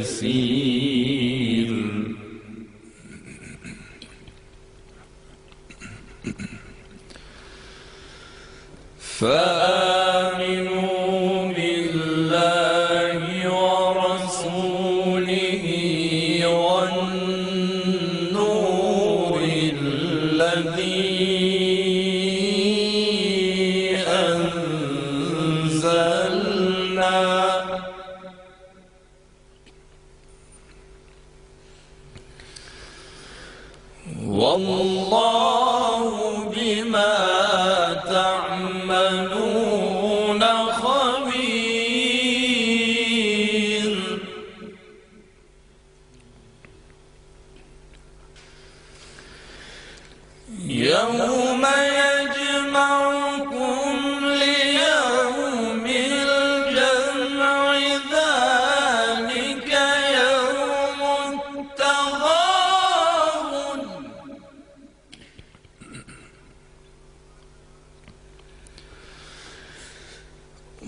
يسير. فآمنوا بالله ورسوله والنور الذي أنزلنا والله بما تعملون خبير. يوم يجمعكم ليوم الجمع ذلك يوم التغابن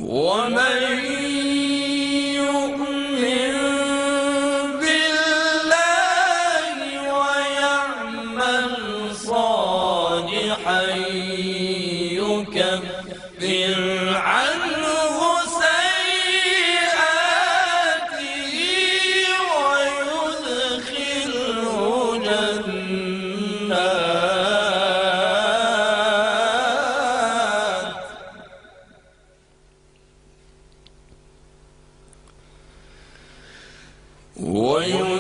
ومن يؤمن بالله ويعمل صالحا يكفر عنه سيئاته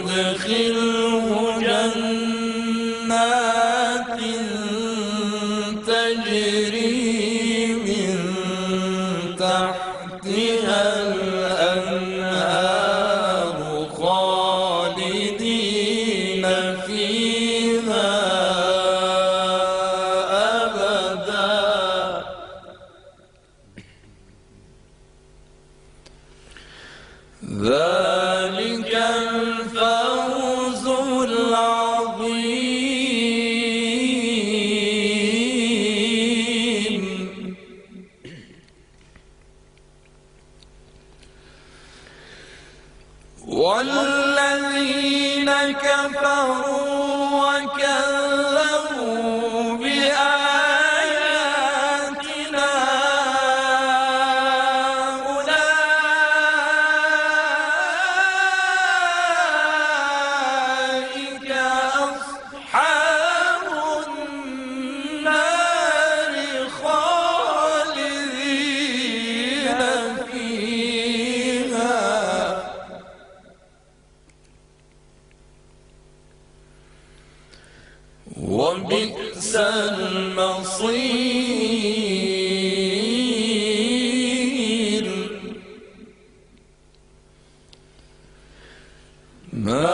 ويدخله جنات تجري من تحتها الأنهار خالدين فيها أبدا ذلك الفوز العظيم. والذين كفروا وكذبوا بآياتنا أولئك أصحاب النار خالدين فيها وبئس المصير. ما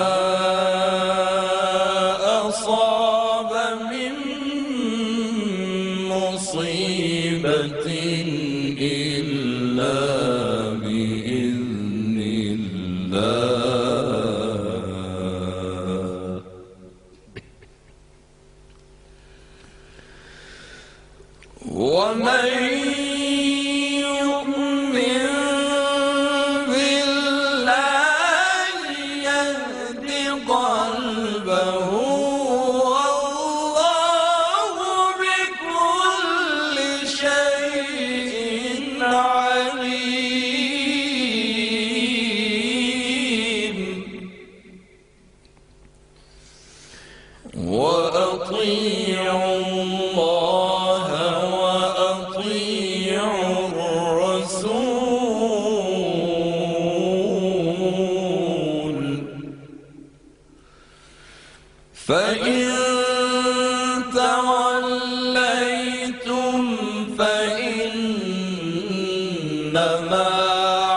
أصاب من مصيبة إلا بإذن الله ومن يؤمن بالله يهد قلبه والله بكل شيء عليم. وأطيعوا الله وأطيعوا الرسول فإن توليتم فإنما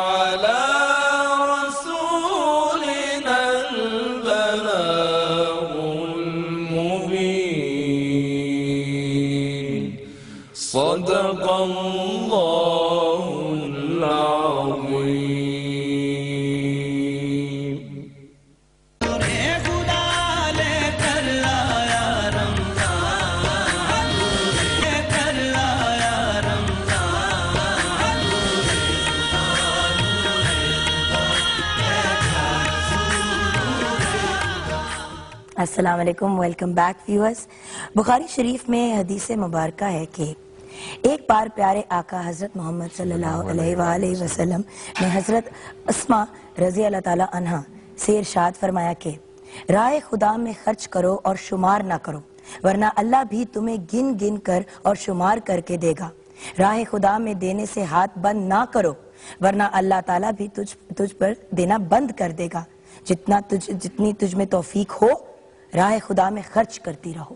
على رسولنا البلاغ المبين. صدق الله العظيم. خدا لے کر السلام علیکم، ویلکم بیک ویورز۔ بخاری شریف میں حدیث مبارکہ ہے کہ ایک بار پیارے آقا حضرت محمد صلی اللہ علیہ وآلہ وسلم نے حضرت اسماء رضی اللہ تعالی عنہ سے ارشاد فرمایا کہ راہ خدا میں خرچ کرو اور شمار نہ کرو، ورنہ اللہ بھی تمہیں گن گن کر اور شمار کر کے دے گا۔ راہ خدا میں دینے سے ہاتھ بند نہ کرو، ورنہ اللہ تعالیٰ بھی تجھ پر دینا بند کر دے گا۔ جتنی تجھ میں توفیق ہو راہ خدا میں خرچ کرتی رہو۔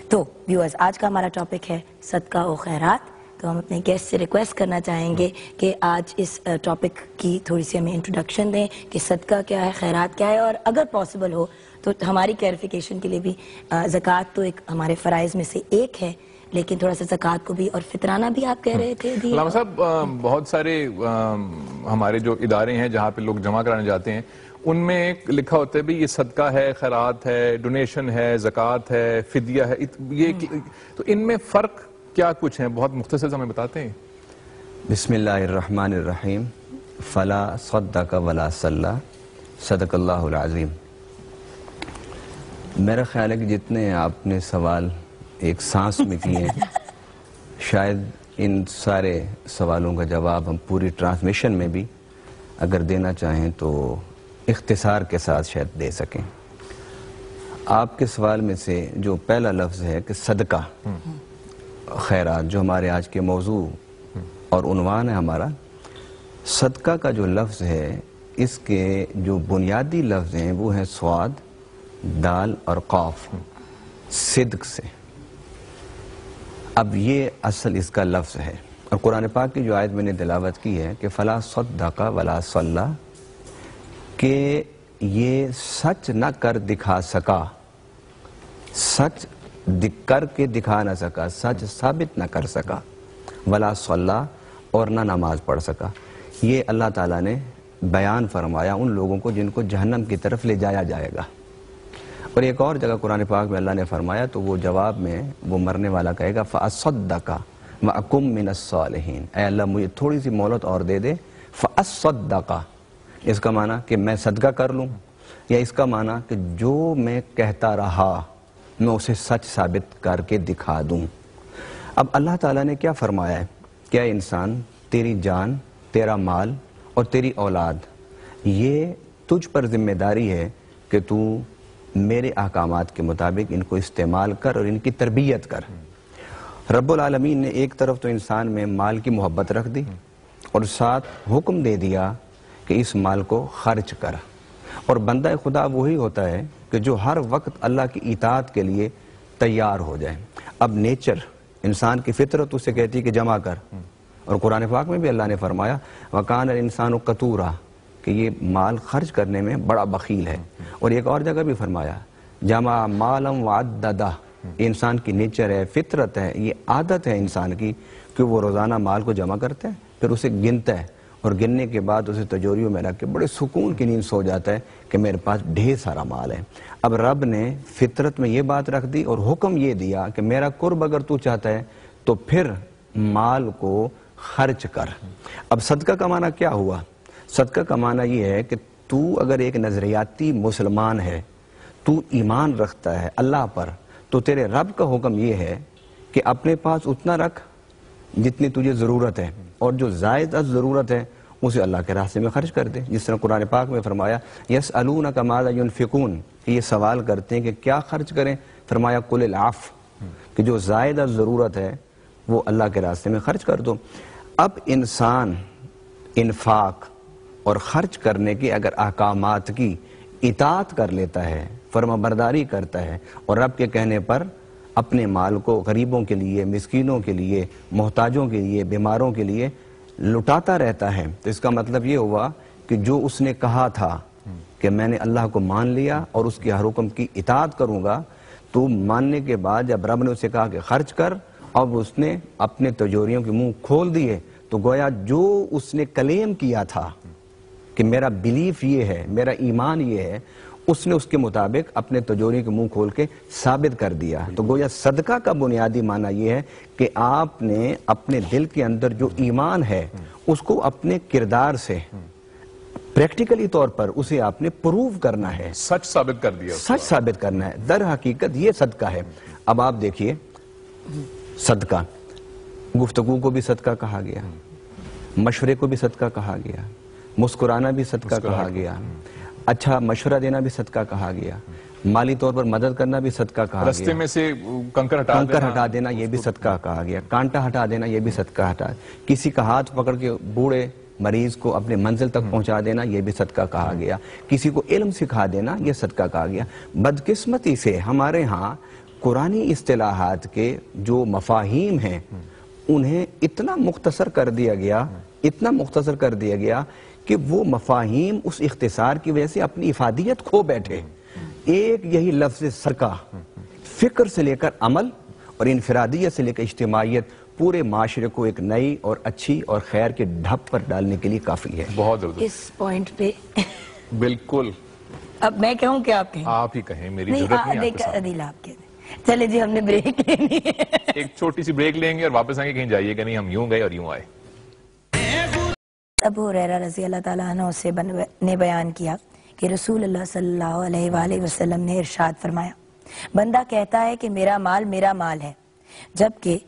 تو ویورز، آج کا ہمارا ٹاپک ہے صدقہ و خیرات۔ تو ہم اپنے گیسٹ سے ریکویسٹ کرنا چاہیں گے کہ آج اس ٹاپک کی تھوڑی سی ہمیں انٹروڈکشن دیں کہ صدقہ کیا ہے، خیرات کیا ہے، اور اگر پاسبل ہو تو ہماری کلیریفیکیشن کے لیے بھی زکوٰۃ تو ایک ہمارے فرائض میں سے ایک ہے، لیکن تھوڑا سا زکوٰۃ کو بھی اور فطرانہ بھی آپ کہہ رہے تھے۔ علامہ صاحب، بہت سارے ہمارے جو ادارے ہیں جہاں پہ لوگ جمع کرانے جاتے ہیں، ان میں لکھا ہوتا ہے بھی یہ صدقہ ہے، خیرات ہے، ڈونیشن ہے، زکوٰۃ ہے، فدیہ ہے، یہ تو ان میں فرق کیا کچھ ہیں؟ بہت مختصر ہمیں بتاتے ہیں۔ بسم اللہ الرحمن الرحیم۔ فلا صدق ولا صلی، صدق اللہ العظیم۔ میرا خیال ہے کہ جتنے آپ نے سوال ایک سانس میں کیے ہیں، شاید ان سارے سوالوں کا جواب ہم پوری ٹرانسمیشن میں بھی اگر دینا چاہیں تو اختصار کے ساتھ شاید دے سکیں۔ آپ کے سوال میں سے جو پہلا لفظ ہے کہ صدقہ، خیرات، جو ہمارے آج کے موضوع اور عنوان ہے ہمارا، صدقہ کا جو لفظ ہے اس کے جو بنیادی لفظ ہیں وہ ہیں صاد، دال اور قاف، صدق سے۔ اب یہ اصل اس کا لفظ ہے، اور قرآن پاک کی جو آیت میں نے تلاوت کی ہے کہ فلا صدق ولا صلی، کہ یہ سچ نہ کر دکھا سکا، سچ کر کے دکھا نہ سکا، سچ ثابت نہ کر سکا، ولا صلی، اور نہ نماز پڑھ سکا۔ یہ اللہ تعالیٰ نے بیان فرمایا ان لوگوں کو جن کو جہنم کی طرف لے جایا جائے گا۔ اور ایک اور جگہ قرآن پاک میں اللہ نے فرمایا تو وہ جواب میں وہ مرنے والا کہے گا فَأَصَّدَّقَ وَأَكُمْ مِنَ الصَّالِحِينَ، اے اللہ مجھے تھوڑی سی مہلت اور دے دے۔ فَأَصَّدَّقَ، اس کا معنی کہ میں صدقہ کر لوں، یا اس کا معنی کہ جو میں کہتا رہا میں اسے سچ ثابت کر کے دکھا دوں۔ اب اللہ تعالیٰ نے کیا فرمایا ہے کہ اے انسان، تیری جان، تیرا مال اور تیری اولاد، یہ تجھ پر ذمہ داری ہے کہ تو میرے احکامات کے مطابق ان کو استعمال کر اور ان کی تربیت کر۔ رب العالمین نے ایک طرف تو انسان میں مال کی محبت رکھ دی اور ساتھ حکم دے دیا کہ اس مال کو خرچ کر، اور بندہ خدا وہی ہوتا ہے کہ جو ہر وقت اللہ کی اطاعت کے لیے تیار ہو جائے۔ اب نیچر، انسان کی فطرت اسے کہتی کہ جمع کر، اور قرآن پاک میں بھی اللہ نے فرمایا وَقَانَ الْإِنسَانُ قَتُورًا، کہ یہ مال خرچ کرنے میں بڑا بخیل ہے۔ اور ایک اور جگہ بھی فرمایا جمع مالم وعددہ، یہ انسان کی نیچر ہے، فطرت ہے، یہ عادت ہے انسان کی کہ وہ روزانہ مال کو جمع کرتا ہے، پھر اسے گنتا ہے، اور گننے کے بعد اسے تجوریوں میں رکھ کے بڑے سکون کی نیند سو جاتا ہے کہ میرے پاس ڈھیر سارا مال ہے۔ اب رب نے فطرت میں یہ بات رکھ دی اور حکم یہ دیا کہ میرا قرب اگر تو چاہتا ہے تو پھر مال کو خرچ کر۔ اب صدقہ کا معنی کیا ہوا؟ صدقہ کا معنی یہ ہے کہ تو اگر ایک نظریاتی مسلمان ہے، تو ایمان رکھتا ہے اللہ پر، تو تیرے رب کا حکم یہ ہے کہ اپنے پاس اتنا رکھ جتنی تجھے ضرورت ہے، اور جو زائد از ضرورت ہے اسے اللہ کے راستے میں خرچ کر دے۔ جس طرح قرآن پاک میں فرمایا یسألونک ماذا ینفقون، کہ یہ سوال کرتے ہیں کہ کیا خرچ کریں، فرمایا قل العفو، کہ جو زائد از ضرورت ہے وہ اللہ کے راستے میں خرچ کر دو۔ اب انسان انفاق اور خرچ کرنے کے اگر احکامات کی اطاعت کر لیتا ہے، فرما برداری کرتا ہے، اور رب کے کہنے پر اپنے مال کو غریبوں کے لیے، مسکینوں کے لیے، محتاجوں کے لیے، بیماروں کے لیے لٹاتا رہتا ہے، تو اس کا مطلب یہ ہوا کہ جو اس نے کہا تھا کہ میں نے اللہ کو مان لیا اور اس کے ہر حکم کی اطاعت کروں گا، تو ماننے کے بعد جب رب نے اسے کہا کہ خرچ کر، اب اس نے اپنے تجوریوں کے منہ کھول دیے، تو گویا جو اس نے کلیم کیا تھا کہ میرا بلیف یہ ہے، میرا ایمان یہ ہے، اس نے اس کے مطابق اپنے تجوری کے منہ کھول کے ثابت کر دیا۔ تو گویا صدقہ کا بنیادی معنی یہ ہے کہ آپ نے اپنے دل کے اندر جو ایمان ہے اس کو اپنے کردار سے پریکٹیکلی طور پر اسے آپ نے پروو کرنا ہے، سچ ثابت کر دیا، سچ ثابت کرنا ہے. در حقیقت یہ صدقہ ہے. اب آپ دیکھیے صدقہ، گفتگو کو بھی صدقہ کہا گیا، مشورے کو بھی صدقہ کہا گیا، مسکرانا بھی صدقہ کہا گیا، اچھا مشورہ دینا بھی صدقہ کہا گیا، مالی طور پر مدد کرنا بھی صدقہ کہا گیا، رستے میں سے کنکر ہٹا دینا یہ بھی صدقہ کہا گیا، کانٹا ہٹا دینا یہ بھی صدقہ کسی کا ہاتھ پکڑ کے بوڑھے مریض کو اپنے منزل تک پہنچا دینا یہ بھی صدقہ کہا گیا، کسی کو علم سکھا دینا یہ صدقہ کہا گیا. بدقسمتی سے ہمارے ہاں قرآنی اصطلاحات کے جو مفاہیم ہیں انہیں اتنا مختصر کر دیا گیا کہ وہ مفاہیم اس اختصار کی وجہ سے اپنی افادیت کھو بیٹھے. ایک یہی لفظ صدقہ فکر سے لے کر عمل اور انفرادیت سے لے کر اجتماعیت پورے معاشرے کو ایک نئی اور اچھی اور خیر کے ڈھب پر ڈالنے کے لیے کافی ہے. بہت زبردست. اس پوائنٹ پہ بالکل. اب میں کہوں کہ آپ کہیں؟ آپ ہی کہیں، میری ضرورت نہیں آپ کے ساتھ. عدیل آپ کہہ دیں. چلے جی ہم نے بریک لینی ہے، ایک چھوٹی سی بریک لیں گے اور واپس آئیں گے. کہیں جائیے گا نہیں، ہم یوں گئے اور یوں آئے. ابو ہریرہ رضی اللہ تعالیٰ عنہ سے نے بیان کیا کہ رسول اللہ صلی اللہ علیہ وآلہ وسلم نے ارشاد فرمایا، بندہ کہتا ہے کہ میرا مال ہے، جبکہ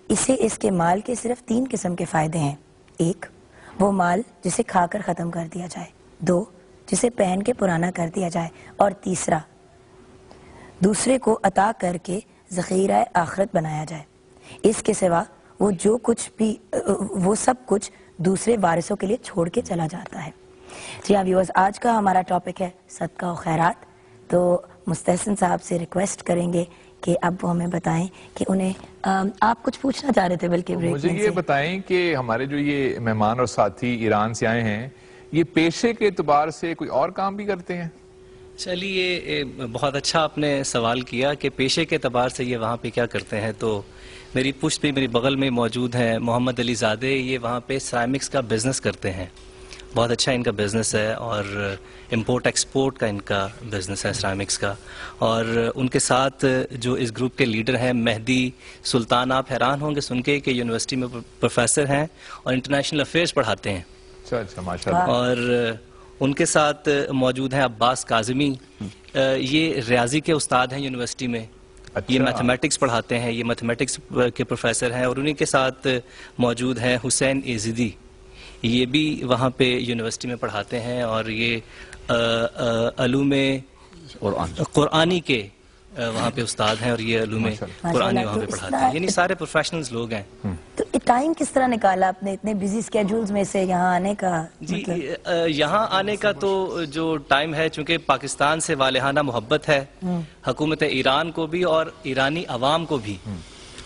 اسے اس کے مال کے صرف 3 قسم کے فائدے ہیں. 1 وہ مال جسے کھا کر ختم کر دیا جائے، 2 جسے پہن کے پرانا کر دیا جائے، اور 3 دوسرے کو عطا کر کے ذخیرہ آخرت بنایا جائے. اس کے سوا وہ سب کچھ دوسرے وارثوں کے لیے چھوڑ کے چلا جاتا ہے. جی ہاں ویورز، آج کا ہمارا ٹاپک ہے صدقہ و خیرات. تو مستحسن صاحب سے ریکویسٹ کریں گے کہ اب وہ ہمیں بتائیں کہ انہیں آپ کچھ پوچھنا چاہ رہے تھے بلکہ مجھے یہ بتائیں کہ ہمارے جو یہ مہمان اور ساتھی ایران سے آئے ہیں یہ پیشے کے اعتبار سے کوئی اور کام بھی کرتے ہیں؟ چلیے بہت اچھا آپ نے سوال کیا کہ پیشے کے اعتبار سے یہ وہاں پہ کیا کرتے ہیں. تو میری پشت پہ میری بغل میں موجود ہیں محمد علی زادے، یہ وہاں پہ سیرامکس کا بزنس کرتے ہیں. بہت اچھا ان کا بزنس ہے اور امپورٹ ایکسپورٹ کا ان کا بزنس ہے سیرامکس کا. اور ان کے ساتھ جو اس گروپ کے لیڈر ہیں مہدی سلطان، آپ حیران ہوں گے سن کے کہ یونیورسٹی میں پروفیسر ہیں اور انٹرنیشنل افیئرز پڑھاتے ہیں. اچھا ماشاءاللہ. اور ان کے ساتھ موجود ہیں عباس کاظمی، یہ ریاضی کے استاد ہیں یونیورسٹی میں. یہ میتھمیٹکس پڑھاتے ہیں، یہ میتھمیٹکس کے پروفیسر ہیں. اور انہی کے ساتھ موجود ہیں حسین ایزیدی، یہ بھی وہاں پہ یونیورسٹی میں پڑھاتے ہیں اور یہ علوم قرآنی کے وہاں پہ استاد ہیں اور یہ علوم قرآنی وہاں پہ پڑھاتے ہیں. یعنی سارے پروفیشنلز لوگ ہیں. تو ٹائم کس طرح نکالا اپنے اتنے بزی سکیجولز میں سے یہاں آنے کا؟ جی یہاں آنے کا تو جو ٹائم ہے، چونکہ پاکستان سے والہانہ محبت ہے حکومت ایران کو بھی اور ایرانی عوام کو بھی.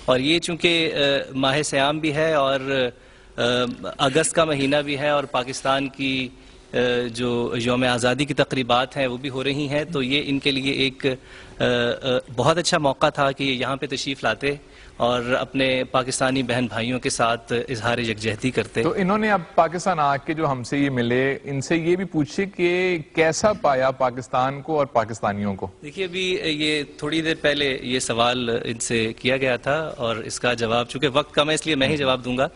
اور یہ چونکہ ماہ سیام بھی ہے اور اگست کا مہینہ بھی ہے اور پاکستان کی جو یوم آزادی کی تقریبات ہیں وہ بھی ہو رہی ہیں، تو یہ ان کے لیے ایک بہت اچھا موقع تھا کہ یہ یہاں پہ تشریف لاتے اور اپنے پاکستانی بہن بھائیوں کے ساتھ اظہار یکجہتی کرتے. تو انہوں نے اب پاکستان آ کے جو ہم سے یہ ملے، ان سے یہ بھی پوچھے کہ کیسا پایا پاکستان کو اور پاکستانیوں کو؟ دیکھیے ابھی یہ تھوڑی دیر پہلے یہ سوال ان سے کیا گیا تھا اور اس کا جواب چونکہ وقت کم ہے اس لیے میں ہی جواب دوں گا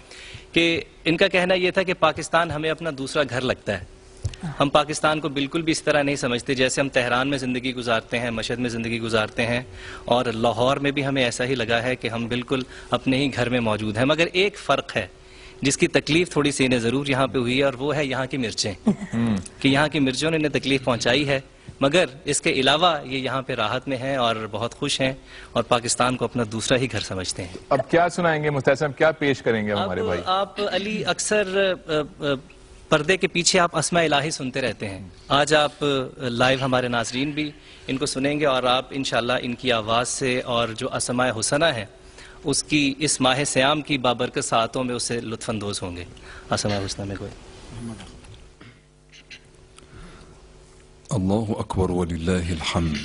کہ ان کا کہنا یہ تھا کہ پاکستان ہمیں اپنا دوسرا گھر لگتا ہے. ہم پاکستان کو بالکل بھی اس طرح نہیں سمجھتے جیسے ہم تہران میں زندگی گزارتے ہیں، مشہد میں زندگی گزارتے ہیں اور لاہور میں بھی ہمیں ایسا ہی لگا ہے کہ ہم بالکل اپنے ہی گھر میں موجود ہیں. مگر ایک فرق ہے جس کی تکلیف تھوڑی سی انہیں ضرور یہاں پہ ہوئی ہے اور وہ ہے یہاں کی مرچیں کہ یہاں کی مرچوں نے انہیں تکلیف پہنچائی ہے. مگر اس کے علاوہ یہ یہاں پہ راحت میں ہیں اور بہت خوش ہیں اور پاکستان کو اپنا دوسرا ہی گھر سمجھتے ہیں. اب کیا سنائیں گے مستحسن، کیا پیش کریں گے ہمارے بھائی؟ آپ علی اکثر پردے کے پیچھے آپ اسماء الہی سنتے رہتے ہیں. آج آپ لائیو ہمارے ناظرین بھی ان کو سنیں گے اور آپ انشاءاللہ ان کی آواز سے اور جو اسماء حسنہ ہیں اس کی اس ماہ سیام کی بابرکت ساعتوں میں اسے لطف اندوز ہوں گے. اسماء حسنہ میں کوئی الله أكبر ولله الحمد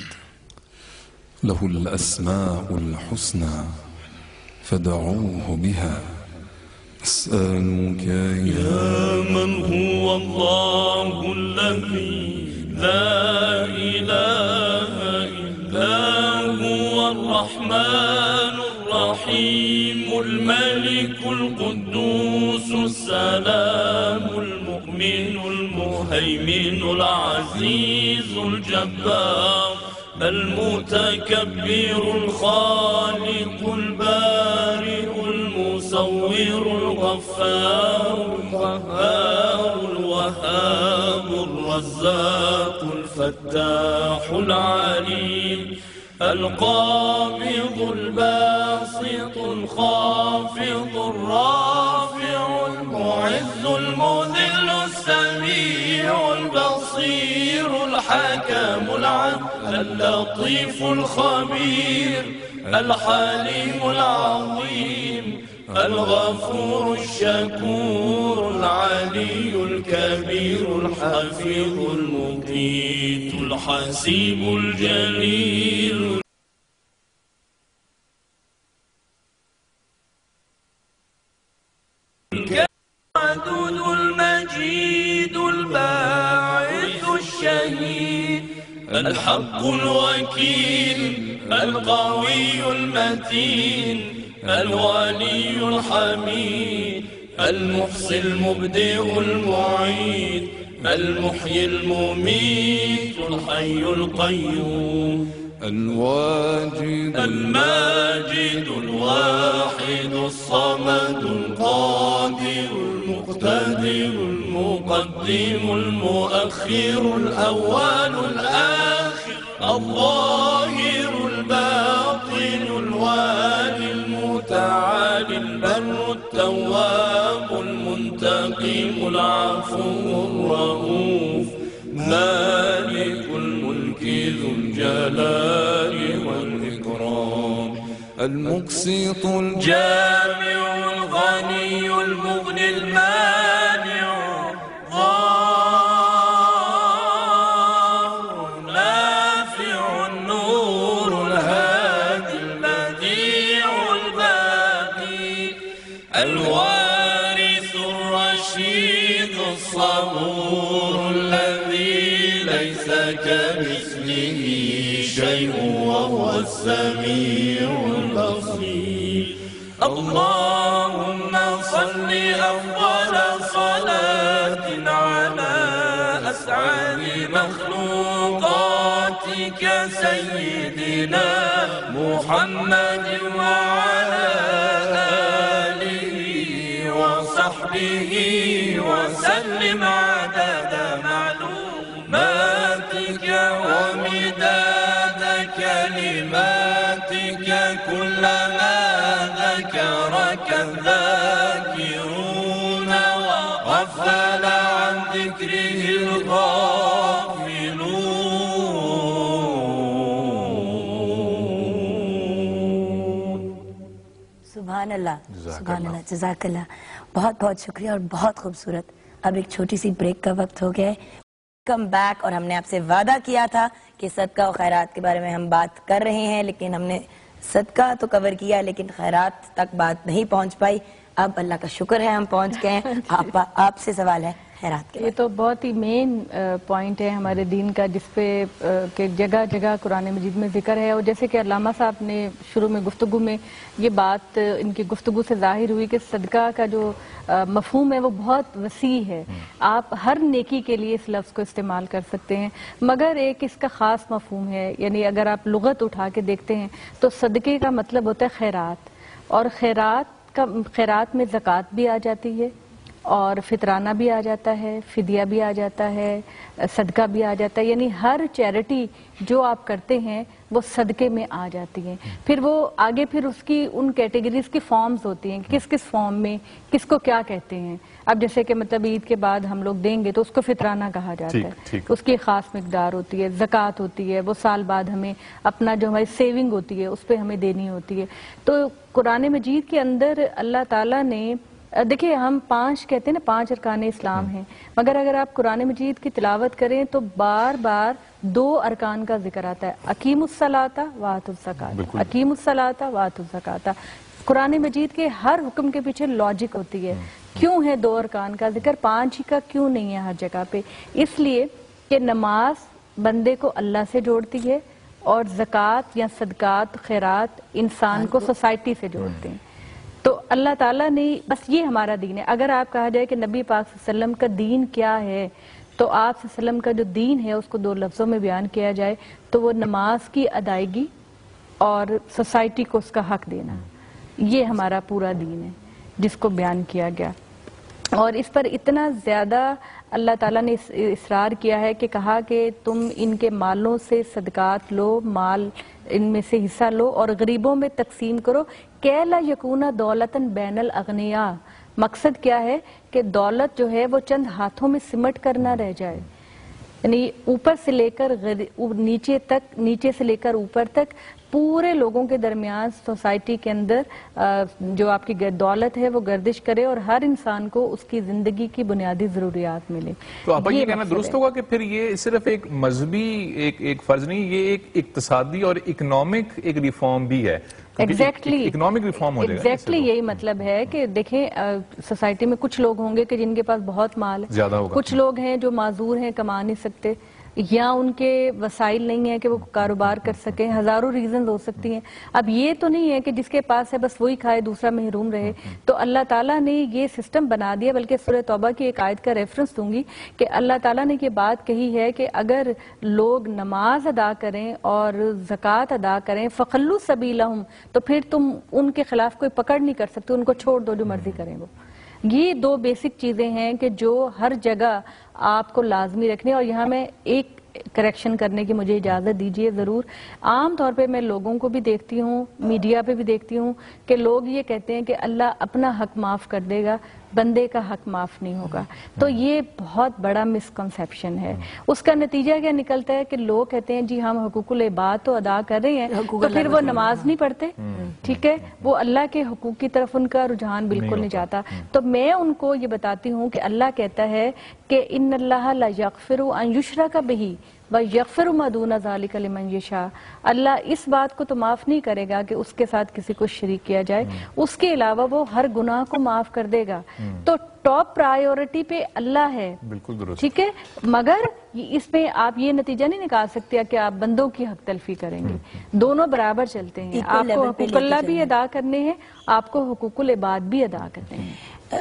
له الأسماء الحسنى فدعوه بها أسألك يا من هو الله الذي لا إله إلا هو الرحمن الرحيم الملك القدوس السلام المؤمن المهيمن المهيمن العزيز الجبار المتكبر الخالق البارئ المصور الغفار القهار الوهاب الرزاق الفتاح العليم القابض الباسط الخافض الرافع المعز المذل السميع البصير الحكم العدل اللطيف الخبير الحليم العظيم الغفور الشكور العلي الكبير الحفيظ المقيت الحسيب الجليل الودود المجيد الباعث الشهيد الحق الوكيل القوي المتين الولي الحميد المحصي المبدئ المعيد المحيي المميت الحي القيوم الواجد الماجد الواحد الصمد القادر المقتدر المقدم المؤخر الأول الآخر الظاهر الباطن الوالي المتعالي البر التواب المنتقم العفو الرؤوف مالك الملك ذو الجلال والإكرام المقسط الجامع الغني المغني المانع ضار نافع النور الهادي البديع الباقي الوارث الرشيد الصبور الذي ليس كمثله شيء وهو السميع البصير اللهم صل أفضل صلاة على أسعد مخلوقاتك سيدنا محمد وعلى آله وصحبه وسلم عدد معلوماتك ومداد كلماتك كلما ذكرك الذاكرون وغفل عن ذكره الغافلون سبحان اللہ سبحان اللہ جزاک اللہ بہت بہت شکریہ اور بہت خوبصورت. اب ایک چھوٹی سی بریک کا وقت ہو گیا ہے. Come back. اور ہم نے آپ سے وعدہ کیا تھا کہ صدقہ و خیرات کے بارے میں ہم بات کر رہے ہیں, لیکن ہم نے صدقہ تو کور کیا لیکن خیرات تک بات نہیں پہنچ پائی. اب اللہ کا شکر ہے ہم پہنچ گئے ہیں. آپ سے سوال ہے خیرات کے. یہ تو بہت ہی مین پوائنٹ ہے ہمارے دین کا, جس پہ کہ جگہ جگہ قرآن مجید میں ذکر ہے. اور جیسے کہ علامہ صاحب نے شروع میں گفتگو میں یہ بات ان کی گفتگو سے ظاہر ہوئی کہ صدقہ کا جو مفہوم ہے وہ بہت وسیع ہے. آپ ہر نیکی کے لیے اس لفظ کو استعمال کر سکتے ہیں, مگر ایک اس کا خاص مفہوم ہے. یعنی اگر آپ لغت اٹھا کے دیکھتے ہیں تو صدقے کا مطلب ہوتا ہے خیرات, اور خیرات میں زکوٰۃ بھی آ جاتی ہے, اور فطرانہ بھی آ جاتا ہے, فدیہ بھی آ جاتا ہے, صدقہ بھی آ جاتا ہے. یعنی ہر چیریٹی جو آپ کرتے ہیں وہ صدقے میں آ جاتی ہیں. پھر وہ آگے پھر اس کی ان کیٹیگریز کی فارمز ہوتی ہیں, کس کس فارم میں کس کو کیا کہتے ہیں. اب جیسے کہ مطلب عید کے بعد ہم لوگ دیں گے تو اس کو فطرانہ کہا جاتا ہے, اس کی خاص مقدار ہوتی ہے. زکوٰۃ ہوتی ہے, وہ سال بعد ہمیں اپنا جو ہماری سیونگ ہوتی ہے اس پہ ہمیں دینی ہوتی ہے. تو قرآن مجید کے اندر اللہ تعالیٰ نے دیکھیں ہم 5 کہتے ہیں نا 5 ارکان اسلام ہیں, مگر اگر آپ قرآن مجید کی تلاوت کریں تو بار بار 2 ارکان کا ذکر آتا ہے, اقیموا الصلاۃ وآتوا الزکاۃ, اقیموا الصلاۃ وآتوا الزکاۃ. قرآن مجید کے ہر حکم کے پیچھے لاجک ہوتی ہے. کیوں ہے 2 ارکان کا ذکر, 5 ہی کا کیوں نہیں ہے ہر جگہ پہ؟ اس لیے کہ نماز بندے کو اللہ سے جوڑتی ہے, اور زکوٰۃ یا صدقات خیرات انسان کو سوسائٹی سے جوڑتے ہیں. تو اللہ تعالیٰ نے بس یہ ہمارا دین ہے. اگر آپ کہا جائے کہ نبی پاک صلی اللہ علیہ وسلم کا دین کیا ہے تو آپ صلی اللہ علیہ وسلم کا جو دین ہے اس کو 2 لفظوں میں بیان کیا جائے تو وہ نماز کی ادائیگی اور سوسائٹی کو اس کا حق دینا، یہ ہمارا پورا دین ہے جس کو بیان کیا گیا. اور اس پر اتنا زیادہ اللہ تعالیٰ نے اصرار کیا ہے کہ کہا کہ تم ان کے مالوں سے صدقات لو، مال ان میں سے حصہ لو اور غریبوں میں تقسیم کرو، کہ لا یکون دولتاً بین الاغنیاء. مقصد کیا ہے کہ دولت جو ہے وہ چند ہاتھوں میں سمٹ کر نہ رہ جائے، یعنی اوپر سے لے کر نیچے تک، نیچے سے لے کر اوپر تک پورے لوگوں کے درمیان سوسائٹی کے اندر جو آپ کی دولت ہے وہ گردش کرے اور ہر انسان کو اس کی زندگی کی بنیادی ضروریات ملے. تو آپ یہ کہنا درست ہوگا کہ پھر یہ صرف ایک مذہبی ایک فرض نہیں، یہ ایک اقتصادی اور اکنامک ایک ریفارم بھی ہے. ایگزیکٹلی اکنامک ریفارم ہو جائے گا. ایگزیکٹلی یہی مطلب ہے کہ دیکھیں سوسائٹی میں کچھ لوگ ہوں گے کہ جن کے پاس بہت مال ہے، زیادہ ہوگا. کچھ لوگ ہیں جو معذور ہیں، کما نہیں سکتے یا ان کے وسائل نہیں ہیں کہ وہ کاروبار کر سکیں، ہزاروں ریزنز ہو سکتی ہیں. اب یہ تو نہیں ہے کہ جس کے پاس ہے بس وہی کھائے دوسرا محروم رہے. تو اللہ تعالیٰ نے یہ سسٹم بنا دیا، بلکہ سورہ توبہ کی ایک آیت کا ریفرنس دوں گی کہ اللہ تعالیٰ نے یہ بات کہی ہے کہ اگر لوگ نماز ادا کریں اور زکوٰۃ ادا کریں فخلو سبیلہم، تو پھر تم ان کے خلاف کوئی پکڑ نہیں کر سکتے، ان کو چھوڑ دو جو مرضی کریں وہ. یہ 2 بیسک چیزیں ہیں کہ جو ہر جگہ آپ کو لازمی رکھنے. اور یہاں میں ایک کریکشن کرنے کی مجھے اجازت دیجیے ضرور. عام طور پہ میں لوگوں کو بھی دیکھتی ہوں، میڈیا پہ بھی دیکھتی ہوں کہ لوگ یہ کہتے ہیں کہ اللہ اپنا حق معاف کر دے گا، بندے کا حق معاف نہیں ہوگا. تو یہ بہت بڑا مسکنسیپشن ہے. اس کا نتیجہ کیا نکلتا ہے کہ لوگ کہتے ہیں جی ہم حقوق العباد تو ادا کر رہے ہیں، تو پھر وہ نماز نہیں پڑھتے. ٹھیک ہے، وہ اللہ کے حقوق کی طرف ان کا رجحان بالکل نہیں جاتا. تو میں ان کو یہ بتاتی ہوں کہ اللہ کہتا ہے کہ ان اللہ لا یغفر ان یشرک بہ وَيَغْفِرُ مَا دُونَ ذَلِكَ لِمَنْ يَشَاءُ. اللہ اس بات کو تو معاف نہیں کرے گا کہ اس کے ساتھ کسی کو شریک کیا جائے، اس کے علاوہ وہ ہر گناہ کو معاف کر دے گا. تو ٹاپ پرائیورٹی پہ اللہ ہے، بالکل درست. ٹھیک ہے، مگر اس میں آپ یہ نتیجہ نہیں نکال سکتے کہ آپ بندوں کی حق تلفی کریں گے. دونوں برابر چلتے ہیں. آپ کو حقوق اللہ بھی ادا کرنے ہیں، آپ کو حقوق العباد بھی ادا کرنے ہیں.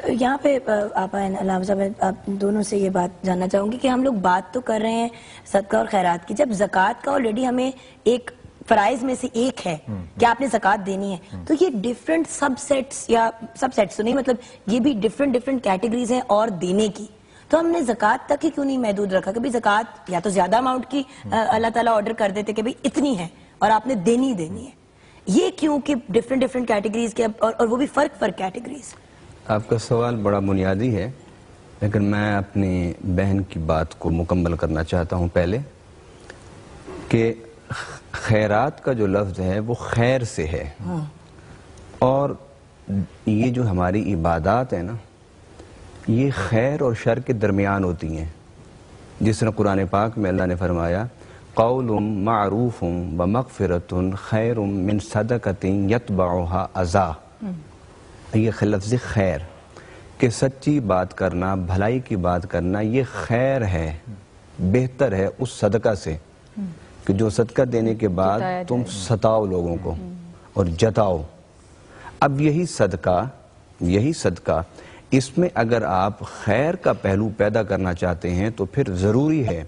یہاں پہ آپ علامہ صاحب آپ دونوں سے یہ بات جاننا چاہوں گی کہ ہم لوگ بات تو کر رہے ہیں صدقہ اور خیرات کی، جب زکوٰۃ کا آلریڈی ہمیں ایک فرائض میں سے ایک ہے کہ آپ نے زکوٰۃ دینی ہے، تو یہ ڈیفرنٹ سب سیٹس یا سب سیٹس تو نہیں، مطلب یہ بھی ڈیفرنٹ کیٹیگریز ہیں اور دینے کی، تو ہم نے زکوٰۃ تک ہی کیوں نہیں محدود رکھا کہ بھئی زکوٰۃ یا تو زیادہ اماؤنٹ کی اللہ تعالیٰ آرڈر کر دیتے کہ بھئی اتنی ہے اور آپ نے دینی ہے. یہ کیوں کہ ڈیفرنٹ کیٹیگریز کے اور وہ بھی فرق کیٹیگریز. آپ کا سوال بڑا بنیادی ہے، لیکن میں اپنی بہن کی بات کو مکمل کرنا چاہتا ہوں پہلے کہ خیرات کا جو لفظ ہے وہ خیر سے ہے، اور یہ جو ہماری عبادات ہیں نا یہ خیر اور شر کے درمیان ہوتی ہیں. جس طرح قرآن پاک میں اللہ نے فرمایا قول معروف ومغفرۃ خیر من صدقۃ یتبعها اذی. یہ لفظ خیر کہ سچی بات کرنا، بھلائی کی بات کرنا، یہ خیر ہے، بہتر ہے اس صدقہ سے کہ جو صدقہ دینے کے بعد تم ستاؤ لوگوں کو اور جتاؤ. اب یہی صدقہ اس میں اگر آپ خیر کا پہلو پیدا کرنا چاہتے ہیں تو پھر ضروری ہے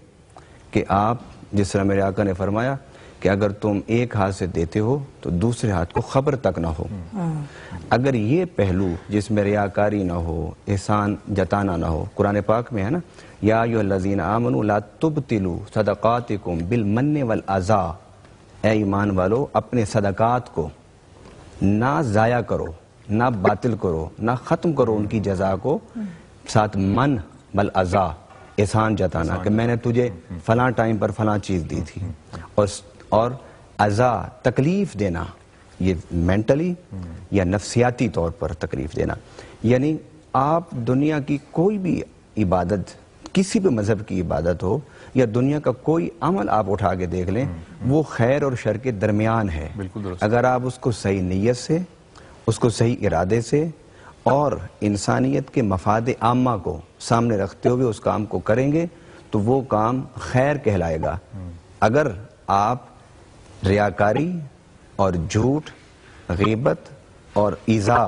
کہ آپ جس طرح میرے آقا نے فرمایا کہ اگر تم ایک ہاتھ سے دیتے ہو تو دوسرے ہاتھ کو خبر تک نہ ہو. اگر یہ پہلو جس میں ریاکاری نہ ہو، احسان جتانا نہ ہو، قرآن پاک میں ہے نا یا ایھا الذین آمنوا لا تبطلوا صدقاتکم بالمن والاذی. اے ایمان والو اپنے صدقات کو نہ ضائع کرو، نہ باطل کرو، نہ ختم کرو ان کی جزا کو، ساتھ من والاذی احسان جتانا کہ میں نے تجھے فلاں ٹائم پر فلاں چیز دی تھی، اور اذی تکلیف دینا، یہ مینٹلی یا نفسیاتی طور پر تکلیف دینا. یعنی آپ دنیا کی کوئی بھی عبادت، کسی بھی مذہب کی عبادت ہو یا دنیا کا کوئی عمل آپ اٹھا کے دیکھ لیں، وہ خیر اور شر کے درمیان ہے. اگر آپ اس کو صحیح نیت سے، اس کو صحیح ارادے سے اور انسانیت کے مفاد عامہ کو سامنے رکھتے ہوئے اس کام کو کریں گے تو وہ کام خیر کہلائے گا. اگر آپ ریاکاری اور جھوٹ، غیبت اور ایذا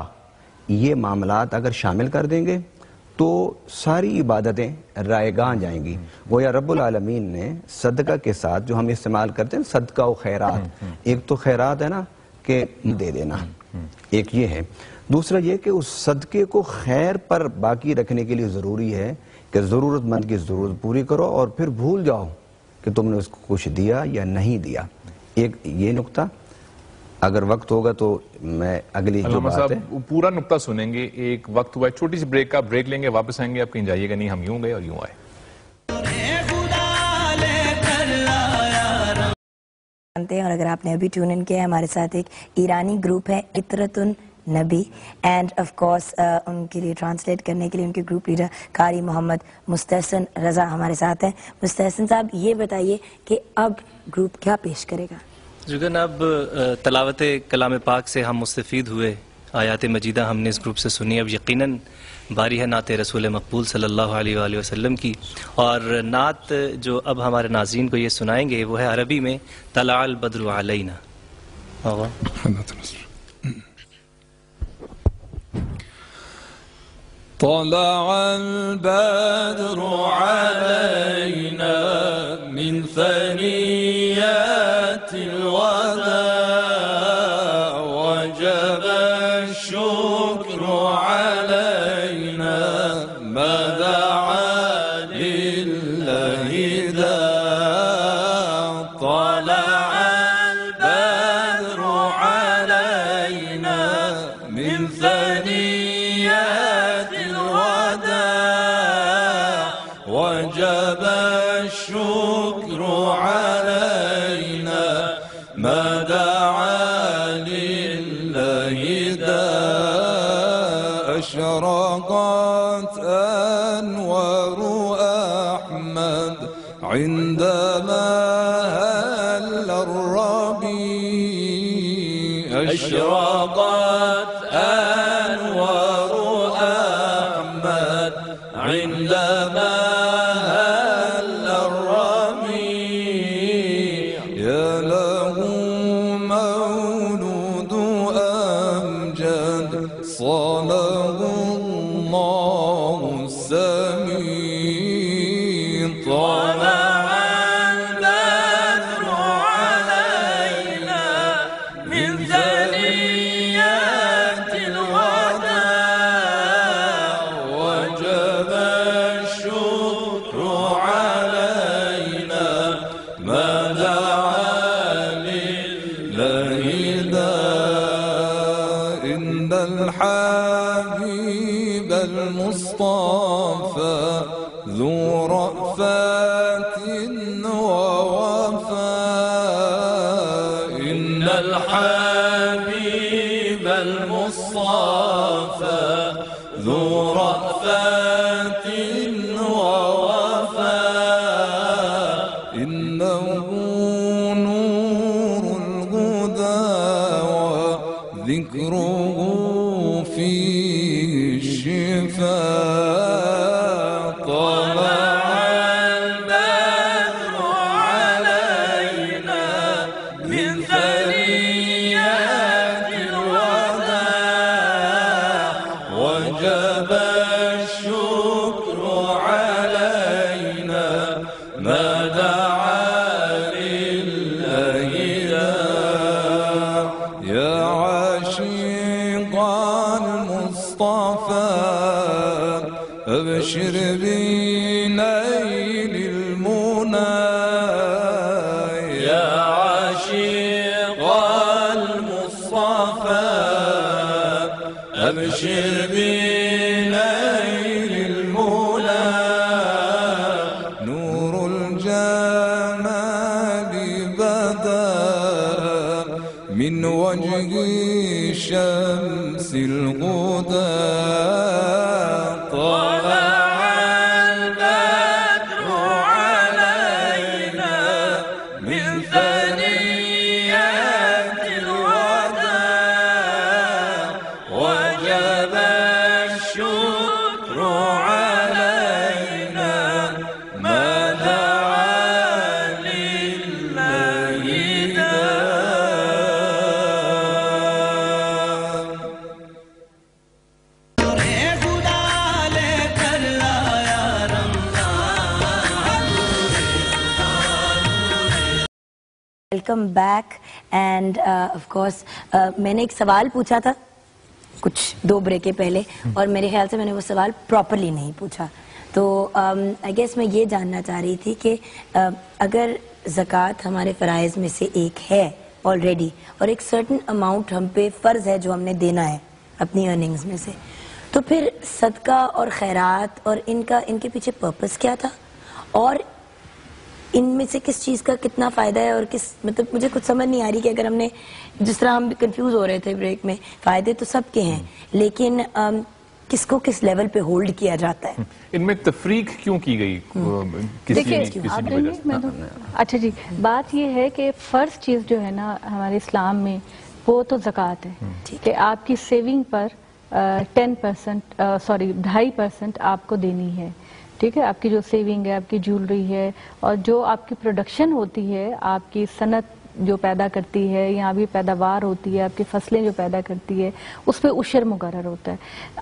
یہ معاملات اگر شامل کر دیں گے تو ساری عبادتیں رائگاں جائیں گی. گویا رب العالمین نے صدقہ کے ساتھ جو ہم استعمال کرتے ہیں صدقہ و خیرات، ایک تو خیرات ہے نا کہ دے دینا، ایک یہ ہے. دوسرا یہ کہ اس صدقے کو خیر پر باقی رکھنے کے لیے ضروری ہے کہ ضرورت مند کی ضرورت پوری کرو اور پھر بھول جاؤ کہ تم نے اس کو کچھ دیا یا نہیں دیا. ایک یہ نقطہ اگر وقت ہوگا تو میں اگلی جو علامہ بات ہے صاحب پورا نقطہ سنیں گے. ایک وقت ہوا ہے چھوٹی سی بریک کا، بریک لیں گے، واپس آئیں گے. آپ کہیں جائیے گا نہیں، ہم یوں گئے اور یوں آئے. جانتے ہیں، اور اگر آپ نے ابھی ٹیون ان کیا ہے، ہمارے ساتھ ایک ایرانی گروپ ہے عطرت النبی، اینڈ آف کورس ان کے لیے ٹرانسلیٹ کرنے کے لیے ان کے گروپ لیڈر قاری محمد مستحسن رضا ہمارے ساتھ ہیں. مستحسن صاحب یہ بتائیے کہ اب گروپ کیا پیش کرے گا؟ جگن اب تلاوت کلام پاک سے ہم مستفید ہوئے، آیات مجیدہ ہم نے اس گروپ سے سنی. اب یقیناً باری ہے نعت رسول مقبول صلی اللہ علیہ وآلہ وسلم کی، اور نعت جو اب ہمارے ناظرین کو یہ سنائیں گے وہ ہے عربی میں طلع البدر علینا. طلع البدر علينا من ثنيات الوداع وجب الشكر علينا ما دعا لله داع. طلع البدر علينا من ثنيات وجب الشكر علينا ما دعا لله داع. أشرقت أنوار أحمد عندما هل الربيع. أشرقت أنوار أحمد عندما هل الربيع. يا له مولود أمجد صانه الله السميع. طلع البدر علينا من ثنيات الوداع وجب الشكر علينا ما دعا لله داع. إن الحبيب المصطفى ذو رأفات ووفاء. إن الحبيب المصطفى ذو رأفات ووفاء. إنه نور الهدى وذكره فيه الشفاء. طلع البدر علينا من ثنيات الوداع وجب الشكر علينا ما دعا لله داع. يا عاشق المصطفى أبشر بنيل المنى. يا عاشق المصطفى أبشر بنيل المنى. نور الجمال بدا من وجه شمس الهدى. طلع البدر علينا من ثنيات الوداع وجب الشكر علينا ما دعا لله داع. Welcome back and of course میں نے ایک سوال پوچھا تھا کچھ 2 بریک کے پہلے اور میرے خیال سے میں نے وہ سوال پراپرلی نہیں پوچھا. تو آئی گیس میں یہ جاننا چاہ رہی تھی کہ اگر زکوٰۃ ہمارے فرائض میں سے ایک ہے آلریڈی اور ایک سرٹن اماؤنٹ ہم پہ فرض ہے جو ہم نے دینا ہے اپنی ارننگز میں سے, تو پھر صدقہ اور خیرات اور ان کے پیچھے پرپس کیا تھا اور ان میں سے کس چیز کا کتنا فائدہ ہے اور کس مطلب مجھے کچھ سمجھ نہیں آ رہی کہ اگر ہم نے جس طرح ہم کنفیوز ہو رہے تھے بریک میں, فائدے تو سب کے ہیں لیکن کس کو کس لیول پہ ہولڈ کیا جاتا ہے, ان میں تفریق کیوں کی گئی کسی وجہ سے؟ اچھا جی, بات یہ ہے کہ فرض چیز جو ہے نا ہمارے اسلام میں وہ تو زکوٰۃ ہے کہ آپ کی سیونگ پر 2.5% آپ کو دینی ہے. ٹھیک ہے, آپ کی جو سیونگ ہے, آپ کی جیولری ہے اور جو آپ کی پروڈکشن ہوتی ہے, آپ کی صنعت جو پیدا کرتی ہے, یہاں بھی پیداوار ہوتی ہے, آپ کی فصلیں جو پیدا کرتی ہے, اس پہ عشر مقرر ہوتا ہے.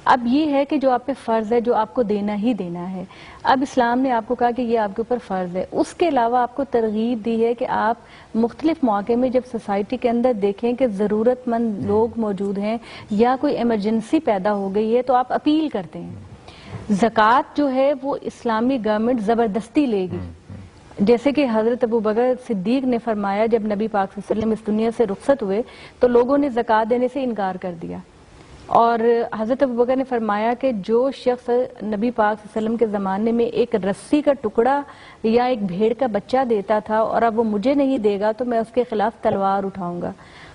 اب یہ ہے کہ جو آپ پہ فرض ہے جو آپ کو دینا ہی دینا ہے. اب اسلام نے آپ کو کہا کہ یہ آپ کے اوپر فرض ہے. اس کے علاوہ آپ کو ترغیب دی ہے کہ آپ مختلف مواقع میں جب سوسائٹی کے اندر دیکھیں کہ ضرورت مند لوگ موجود ہیں یا کوئی ایمرجنسی پیدا ہو گئی ہے تو آپ اپیل کرتے ہیں. زکوٰۃ جو ہے وہ اسلامی گورنمنٹ زبردستی لے گی. جیسے کہ حضرت ابوبکر صدیق نے فرمایا جب نبی پاک صلی اللہ علیہ وسلم اس دنیا سے رخصت ہوئے تو لوگوں نے زکوٰۃ دینے سے انکار کر دیا, اور حضرت ابوبکر نے فرمایا کہ جو شخص نبی پاک صلی اللہ علیہ وسلم کے زمانے میں ایک رسی کا ٹکڑا یا ایک بھیڑ کا بچہ دیتا تھا اور اب وہ مجھے نہیں دے گا تو میں اس کے خلاف تلوار اٹھاؤں گا.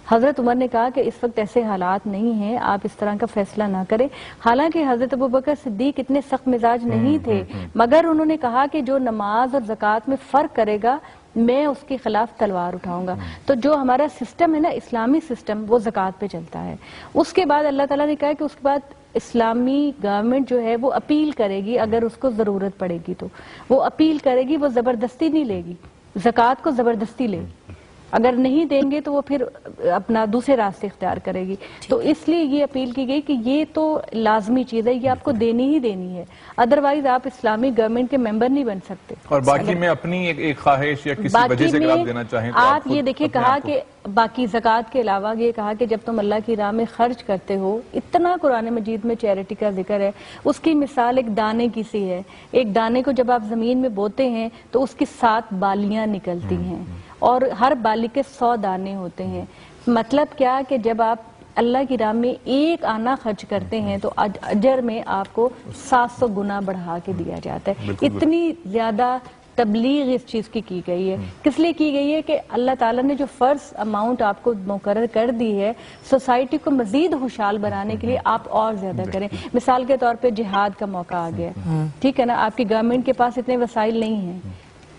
حضرت عمر نے کہا کہ اس وقت ایسے حالات نہیں ہیں, آپ اس طرح کا فیصلہ نہ کریں. حالانکہ حضرت ابوبکر صدیق اتنے سخت مزاج نہیں تھے, مگر انہوں نے کہا کہ جو نماز اور زکوٰۃ میں فرق کرے گا میں اس کے خلاف تلوار اٹھاؤں گا. تو جو ہمارا سسٹم ہے نا, اسلامی سسٹم, وہ زکوٰۃ پہ چلتا ہے. اس کے بعد اللہ تعالیٰ نے کہا کہ اس کے بعد اسلامی گورنمنٹ جو ہے وہ اپیل کرے گی, اگر اس کو ضرورت پڑے گی تو وہ اپیل کرے گی, وہ زبردستی نہیں لے گی. زکوٰۃ کو زبردستی لے گی, اگر نہیں دیں گے تو وہ پھر اپنا دوسرے راستے اختیار کرے گی. تو اس لیے یہ اپیل کی گئی کہ یہ تو لازمی چیز ہے, یہ آپ کو دینی ہی دینی ہے, ادروائز آپ اسلامی گورنمنٹ کے ممبر نہیں بن سکتے. اور باقی میں اپنی ایک خواہش یا کسی وجہ سے آپ دینا چاہیں تو آپ یہ دیکھیں کہا کہ باقی زکوٰۃ کے علاوہ یہ کہا کہ جب تم اللہ کی راہ میں خرچ کرتے ہو, اتنا قرآن مجید میں چیریٹی کا ذکر ہے. اس کی مثال ایک دانے کی سی ہے. ایک دانے کو جب آپ زمین میں بوتے ہیں تو اس کی 7 بالیاں نکلتی ہیں اور ہر بالی کے 100 دانے ہوتے ہیں. مطلب کیا کہ جب آپ اللہ کی راہ میں 1 آنا خرچ کرتے ہیں تو اجر میں آپ کو 700 گنا بڑھا کے دیا جاتا ہے. اتنی زیادہ تبلیغ اس چیز کی گئی ہے. کس لیے کی گئی ہے کہ اللہ تعالیٰ نے جو فرض اماؤنٹ آپ کو مقرر کر دی ہے, سوسائٹی کو مزید خوشحال بنانے کے لیے آپ اور زیادہ کریں. مثال کے طور پہ جہاد کا موقع آ گیا, ٹھیک ہے نا, آپ کی گورنمنٹ کے پاس اتنے وسائل نہیں ہیں,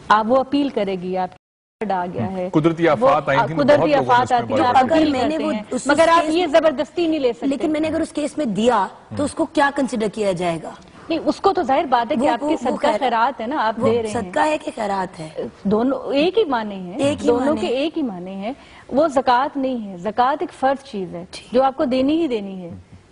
آپ وہ اپیل کرے گی, آپ آ گیا ہے, قدرتی آفات آئی تھیں, قدرتی آفات آتی ہیں, اگر میں نے وہ مگر آپ یہ زبردستی نہیں لے سکتے. لیکن میں نے اگر اس کیس میں دیا تو اس کو کیا کنسیڈر کیا جائے گا؟ نہیں, اس کو تو ظاہر بات ہے کہ آپ کے صدقہ خیرات ہے نا, آپ دے رہے ہیں. صدقہ ہے کہ خیرات ہے؟ دونوں ایک ہی معنی ہیں, دونوں کے ایک ہی معنی ہیں. وہ زکوٰۃ نہیں ہے, زکوٰۃ ایک فرض چیز ہے جو آپ کو دینی ہی دینی ہے.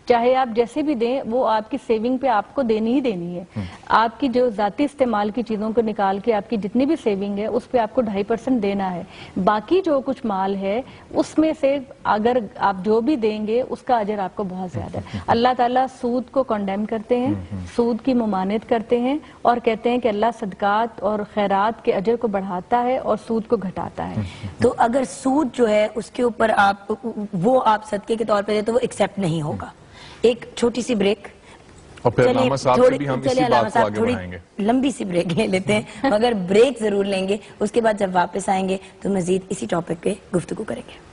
چاہے آپ جیسے بھی دیں, وہ آپ کی سیونگ پہ آپ کو دینی ہی دینی ہے. آپ کی جو ذاتی استعمال کی چیزوں کو نکال کے آپ کی جتنی بھی سیونگ ہے اس پہ آپ کو 2.5% دینا ہے. باقی جو کچھ مال ہے اس میں سے اگر آپ جو بھی دیں گے اس کا اجر آپ کو بہت زیادہ ہے. اللہ تعالیٰ سود کو کنڈیم کرتے ہیں, سود کی ممانعت کرتے ہیں اور کہتے ہیں کہ اللہ صدقات اور خیرات کے اجر کو بڑھاتا ہے اور سود کو گھٹاتا ہے. تو اگر سود جو ہے اس کے اوپر آپ صدقے کے طور پہ دے تو وہ ایکسیپٹ نہیں ہوگا. ایک چھوٹی سی بریک, اور پھر علامہ صاحب سے بھی ہم اسی بات کو آگے بڑھائیں گے. لمبی سی بریک لے لیتے ہیں مگر بریک ضرور لیں گے. اس کے بعد جب واپس آئیں گے تو مزید اسی ٹاپک پہ گفتگو کریں گے.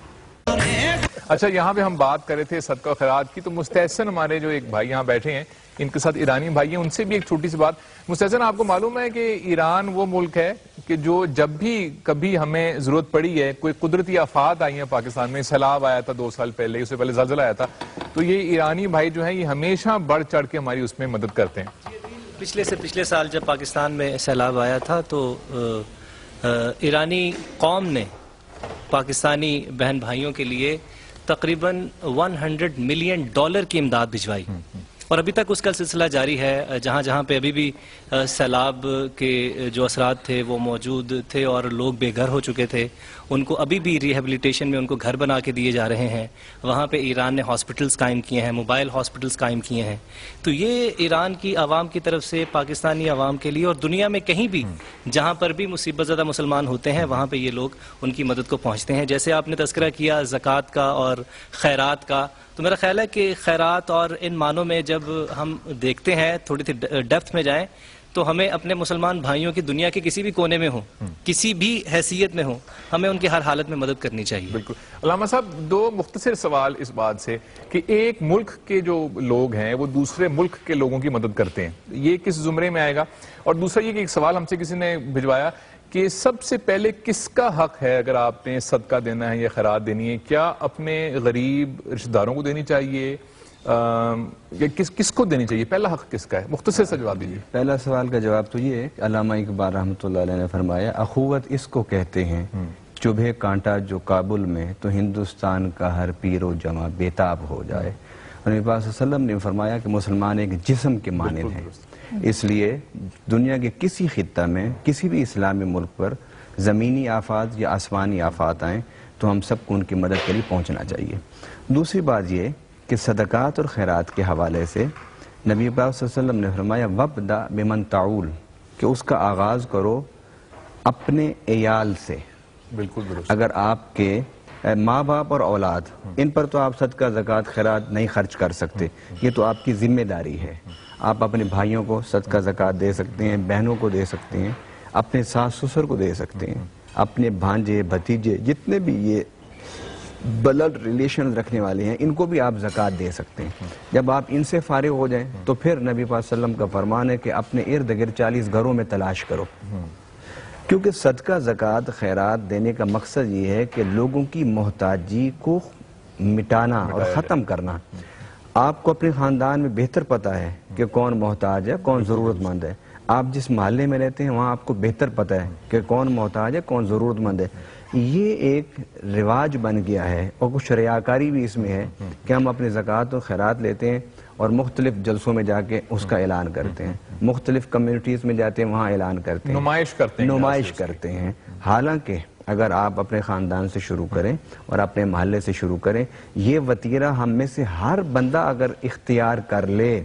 اچھا, یہاں پہ ہم بات کر رہے تھے صدقہ و خیرات کی, تو مستحسن ہمارے جو ایک بھائی یہاں بیٹھے ہیں, ان کے ساتھ ایرانی بھائی ہیں, ان سے بھی ایک چھوٹی سی بات. مستحسن, آپ کو معلوم ہے کہ ایران وہ ملک ہے کہ جو جب بھی کبھی ہمیں ضرورت پڑی ہے, کوئی قدرتی آفات آئی ہیں پاکستان میں, سیلاب آیا تھا 2 سال پہلے, اس سے پہلے زلزلہ آیا تھا, تو یہ ایرانی بھائی جو ہیں یہ ہمیشہ بڑھ چڑھ کے ہماری اس میں مدد کرتے ہیں. پچھلے سال جب پاکستان میں سیلاب آیا تھا تو ایرانی قوم نے پاکستانی بہن بھائیوں کے لیے تقریباً $100 ملین کی امداد بھجوائی, اور ابھی تک اس کا سلسلہ جاری ہے. جہاں جہاں پہ ابھی بھی سیلاب کے جو اثرات تھے وہ موجود تھے اور لوگ بے گھر ہو چکے تھے, ان کو ابھی بھی ریہیبلیٹیشن میں ان کو گھر بنا کے دیے جا رہے ہیں. وہاں پہ ایران نے ہاسپٹلز قائم کیے ہیں, موبائل ہاسپٹلز قائم کیے ہیں. تو یہ ایران کی عوام کی طرف سے پاکستانی عوام کے لیے اور دنیا میں کہیں بھی جہاں پر بھی مصیبت زدہ مسلمان ہوتے ہیں وہاں پہ یہ لوگ ان کی مدد کو پہنچتے ہیں. جیسے آپ نے تذکرہ کیا زکوٰۃ کا اور خیرات کا, تو میرا خیال ہے کہ خیرات اور ان معنوں میں جب ہم دیکھتے ہیں تھوڑی سی ڈیپتھ میں جائیں تو ہمیں اپنے مسلمان بھائیوں کی دنیا کے کسی بھی کونے میں ہوں, کسی بھی حیثیت میں ہوں, ہمیں ان کی ہر حالت میں مدد کرنی چاہیے. بالکل. علامہ صاحب, دو مختصر سوال اس بات سے کہ ایک ملک کے جو لوگ ہیں وہ دوسرے ملک کے لوگوں کی مدد کرتے ہیں, یہ کس زمرے میں آئے گا؟ اور دوسرا یہ کہ ایک سوال ہم سے کسی نے بھجوایا کہ سب سے پہلے کس کا حق ہے اگر آپ نے صدقہ دینا ہے یا خیرات دینی ہے, کیا اپنے غریب رشتہ داروں کو دینی چاہیے یا کس کو دینی چاہیے؟ پہلا حق کس کا ہے؟ مختصر سے جواب دیجیے. پہلا سوال کا جواب تو یہ ہے کہ علامہ اقبال رحمۃ اللہ علیہ نے فرمایا اخوت اس کو کہتے ہیں چبھے کانٹا جو کابل میں تو ہندوستان کا ہر پیر و جمع بیتاب ہو جائے. نبی پاک صلی اللہ علیہ وسلم نے فرمایا کہ مسلمان ایک جسم کے مانند ہے, اس لیے دنیا کے کسی خطہ میں کسی بھی اسلامی ملک پر زمینی آفات یا آسمانی آفات آئیں تو ہم سب کو ان کی مدد کے لیے پہنچنا چاہیے. دوسری بات یہ کہ صدقات اور خیرات کے حوالے سے نبی پاک صلی اللہ علیہ وسلم نے فرمایا وَبْدَأْ بِمَنْ تَعُولُ, کہ اس کا آغاز کرو اپنے عیال سے. بالکل درست. اگر آپ کے ماں باپ اور اولاد, ان پر تو آپ صدقہ زکوٰۃ خیرات نہیں خرچ کر سکتے, یہ تو آپ کی ذمہ داری ہے. آپ اپنے بھائیوں کو صدقہ زکوٰۃ دے سکتے ہیں, بہنوں کو دے سکتے ہیں, اپنے ساس سسر کو دے سکتے ہیں, اپنے بھانجے بھتیجے جتنے بھی یہ بلڈ ریلیشن رکھنے والے ہیں ان کو بھی آپ زکوٰۃ دے سکتے ہیں. جب آپ ان سے فارغ ہو جائیں تو پھر نبی پاک صلی اللہ علیہ وسلم کا فرمان ہے کہ اپنے ارد گرد 40 گھروں میں تلاش کرو, کیونکہ صدقہ زکوٰۃ خیرات دینے کا مقصد یہ ہے کہ لوگوں کی محتاجی کو مٹانا اور ختم کرنا. آپ کو اپنے خاندان میں بہتر پتہ ہے کہ کون محتاج ہے کون ضرورت مند ہے. آپ جس محلے میں رہتے ہیں وہاں آپ کو بہتر پتہ ہے کہ کون محتاج ہے کون ضرورت مند ہے. یہ ایک رواج بن گیا ہے اور کچھ ریاکاری بھی اس میں ہے کہ ہم اپنے زکوٰۃ و خیرات لیتے ہیں اور مختلف جلسوں میں جا کے اس کا اعلان کرتے ہیں, مختلف کمیونٹیز میں جاتے ہیں وہاں اعلان کرتے ہیں, نمائش کرتے ہیں. حالانکہ اگر آپ اپنے خاندان سے شروع کریں اور اپنے محلے سے شروع کریں, یہ وتیرہ ہم میں سے ہر بندہ اگر اختیار کر لے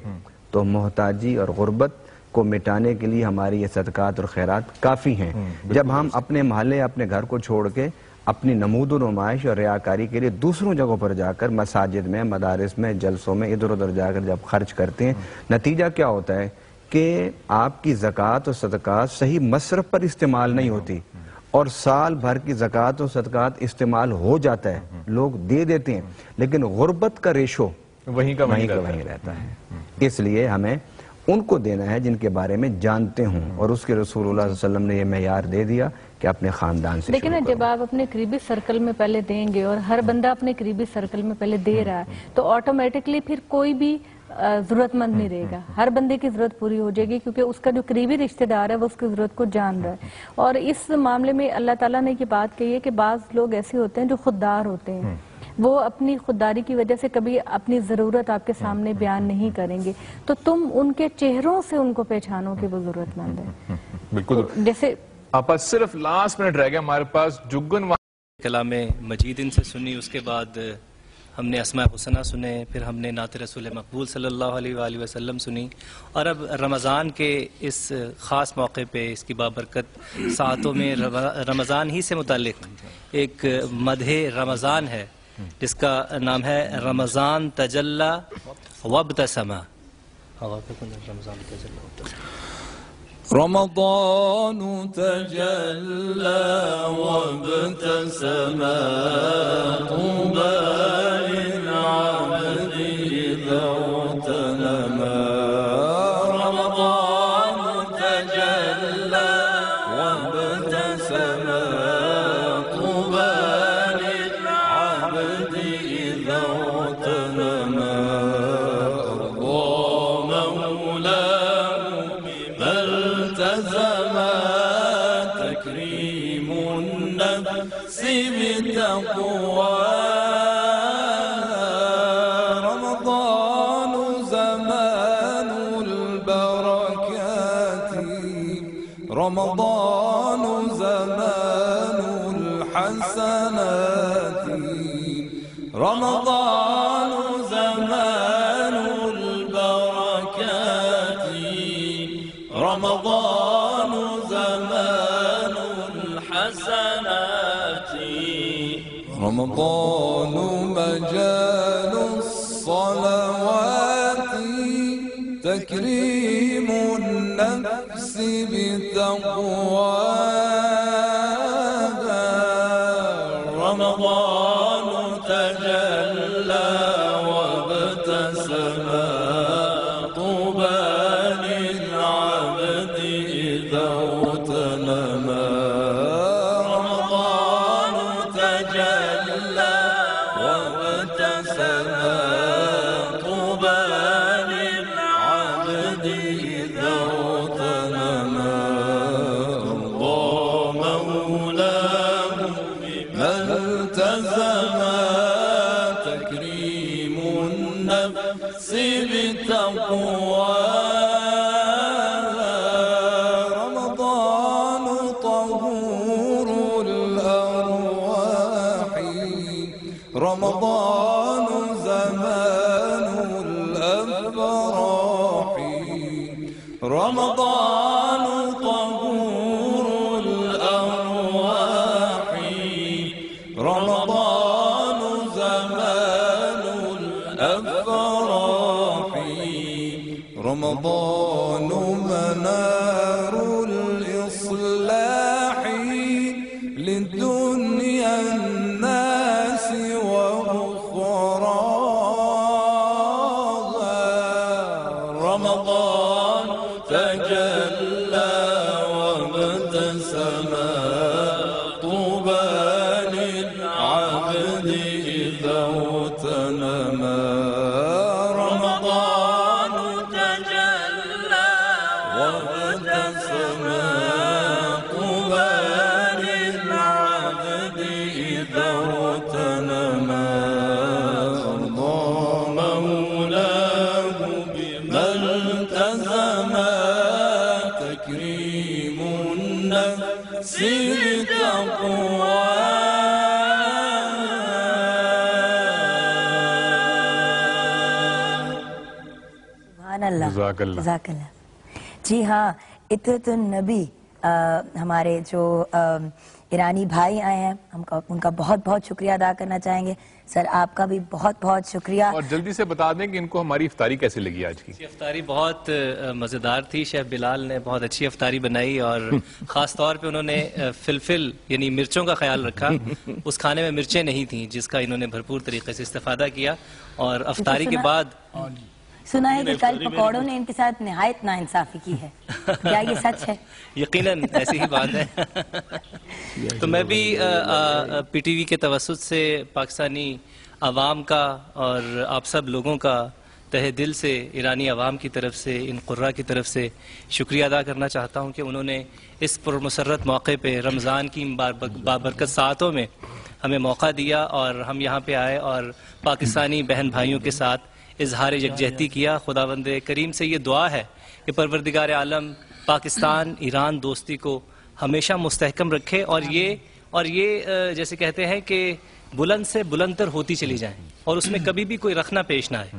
تو محتاجی اور غربت کو مٹانے کے لیے ہماری یہ صدقات اور خیرات کافی ہیں. جب ہم اپنے محلے اپنے گھر کو چھوڑ کے اپنی نمود و نمائش اور ریاکاری کے لیے دوسروں جگہوں پر جا کر مساجد میں, مدارس میں, جلسوں میں ادھر ادھر جا کر جب خرچ کرتے ہیں, نتیجہ کیا ہوتا ہے کہ آپ کی زکوٰۃ اور صدقات صحیح مصرف پر استعمال نہیں ہوتی اور سال بھر کی زکوٰۃ اور صدقات استعمال ہو جاتا ہے, لوگ دے دیتے ہیں, لیکن غربت کا ریشو وہیں کا وہیں رہتا ہے. اس لیے ہمیں ان کو دینا ہے جن کے بارے میں جانتے ہوں, اور اس کے رسول اللہ صلی اللہ علیہ وسلم نے یہ معیار دے دیا کہ اپنے خاندان سے لیکن جب آپ اپنے قریبی سرکل میں پہلے دیں گے اور ہر بندہ اپنے قریبی سرکل میں پہلے دے رہا ہے تو آٹومیٹکلی پھر کوئی بھی ضرورت مند نہیں رہے گا, ہر بندے کی ضرورت پوری ہو جائے گی کیونکہ اس کا جو قریبی رشتہ دار ہے وہ اس کی ضرورت کو جان رہا ہے. اور اس معاملے میں اللہ تعالیٰ نے یہ بات کہی ہے کہ بعض لوگ ایسے ہوتے ہیں جو خوددار ہوتے ہیں, وہ اپنی خودداری کی وجہ سے کبھی اپنی ضرورت آپ کے سامنے بیان نہیں کریں گے, تو تم ان کے چہروں سے ان کو پہچانو کہ وہ ضرورت مند ہے. بالکل. جیسے آپ صرف لاسٹ منٹ رہ گیا ہمارے پاس, جگن کلام مجید ان سے سنی, اس کے بعد ہم نے اسماء حسنہ سنے, پھر ہم نے نعت رسول مقبول صلی اللہ علیہ وآلہ وسلم سنی, اور اب رمضان کے اس خاص موقع پہ اس کی بابرکت ساعتوں میں رمضان ہی سے متعلق ایک مدح رمضان ہے جس کا نام ہے رمضان تجلی وابتسم. رمضان تجلى وابتسم طوبى للعبد إذا اغتنما. رمضان تجلى وابتسم طوبى للعبد إذا اغتنما. تكريم النفس بالتقوى. رمضان زمان زمان الحسنات رمضان زمان البركات رمضان زمان الحسنات رمضان مجال الصلوات تكريم النفس بتقواها رمضان تجلى وابتسم طوبى للعبد إذا اغتنما رمضان تجلى وابتسم طوبى للعبد إذا اغتنما رضى مولاه بمن التزم تكريم النفس بتقواها رمضان طهور الأرواح رمضان زمان الأفراح رمضان طهور الأرواح رمضان زمان الأفراح رمضان منار الإصلاح للدنيا الناس وأخراها رمضان تجلى وابتسم طوبى للعبد إذا اغتنما رمضان تجلى وابتسم طوبى للعبد إذا اغتنما أرضى مولاه بما التزم تكريم النفس بتقواها سبحان اللہ جزاک اللہ۔ جزاک اللہ۔ جی ہاں، اطرت النبی ہمارے جو ایرانی بھائی آئے ہیں، ہم ان کا بہت بہت شکریہ ادا کرنا چاہیں گے۔ سر آپ کا بھی بہت بہت شکریہ۔ اور جلدی سے بتا دیں کہ ان کو ہماری افطاری کیسے لگی آج کی؟ افطاری بہت مزیدار تھی، شیف بلال نے بہت اچھی افطاری بنائی اور خاص طور پہ انہوں نے فلفل یعنی مرچوں کا خیال رکھا، اس کھانے میں مرچیں نہیں تھیں جس کا انہوں نے بھرپور طریقے سے استفادہ کیا، اور افطاری کے بعد سنا ہے کہ کل پکوڑوں نے ان کے ساتھ نہایت ناانصافی کی ہے، کیا یہ سچ ہے؟ یقیناً ایسی ہی بات ہے۔ تو میں بھی پی ٹی وی کے توسط سے پاکستانی عوام کا اور آپ سب لوگوں کا تہ دل سے ایرانی عوام کی طرف سے، ان قرہ کی طرف سے شکریہ ادا کرنا چاہتا ہوں کہ انہوں نے اس پرمسرت موقع پہ رمضان کی بابرکت ساعتوں میں ہمیں موقع دیا اور ہم یہاں پہ آئے اور پاکستانی بہن بھائیوں کے ساتھ اظہار یکجہتی کیا۔ خداوند کریم سے یہ دعا ہے کہ پروردگار عالم پاکستان ایران دوستی کو ہمیشہ مستحکم رکھے اور یہ جیسے کہتے ہیں کہ بلند سے بلندتر ہوتی چلی جائیں اور اس میں کبھی بھی کوئی رخنہ پیش نہ آئے،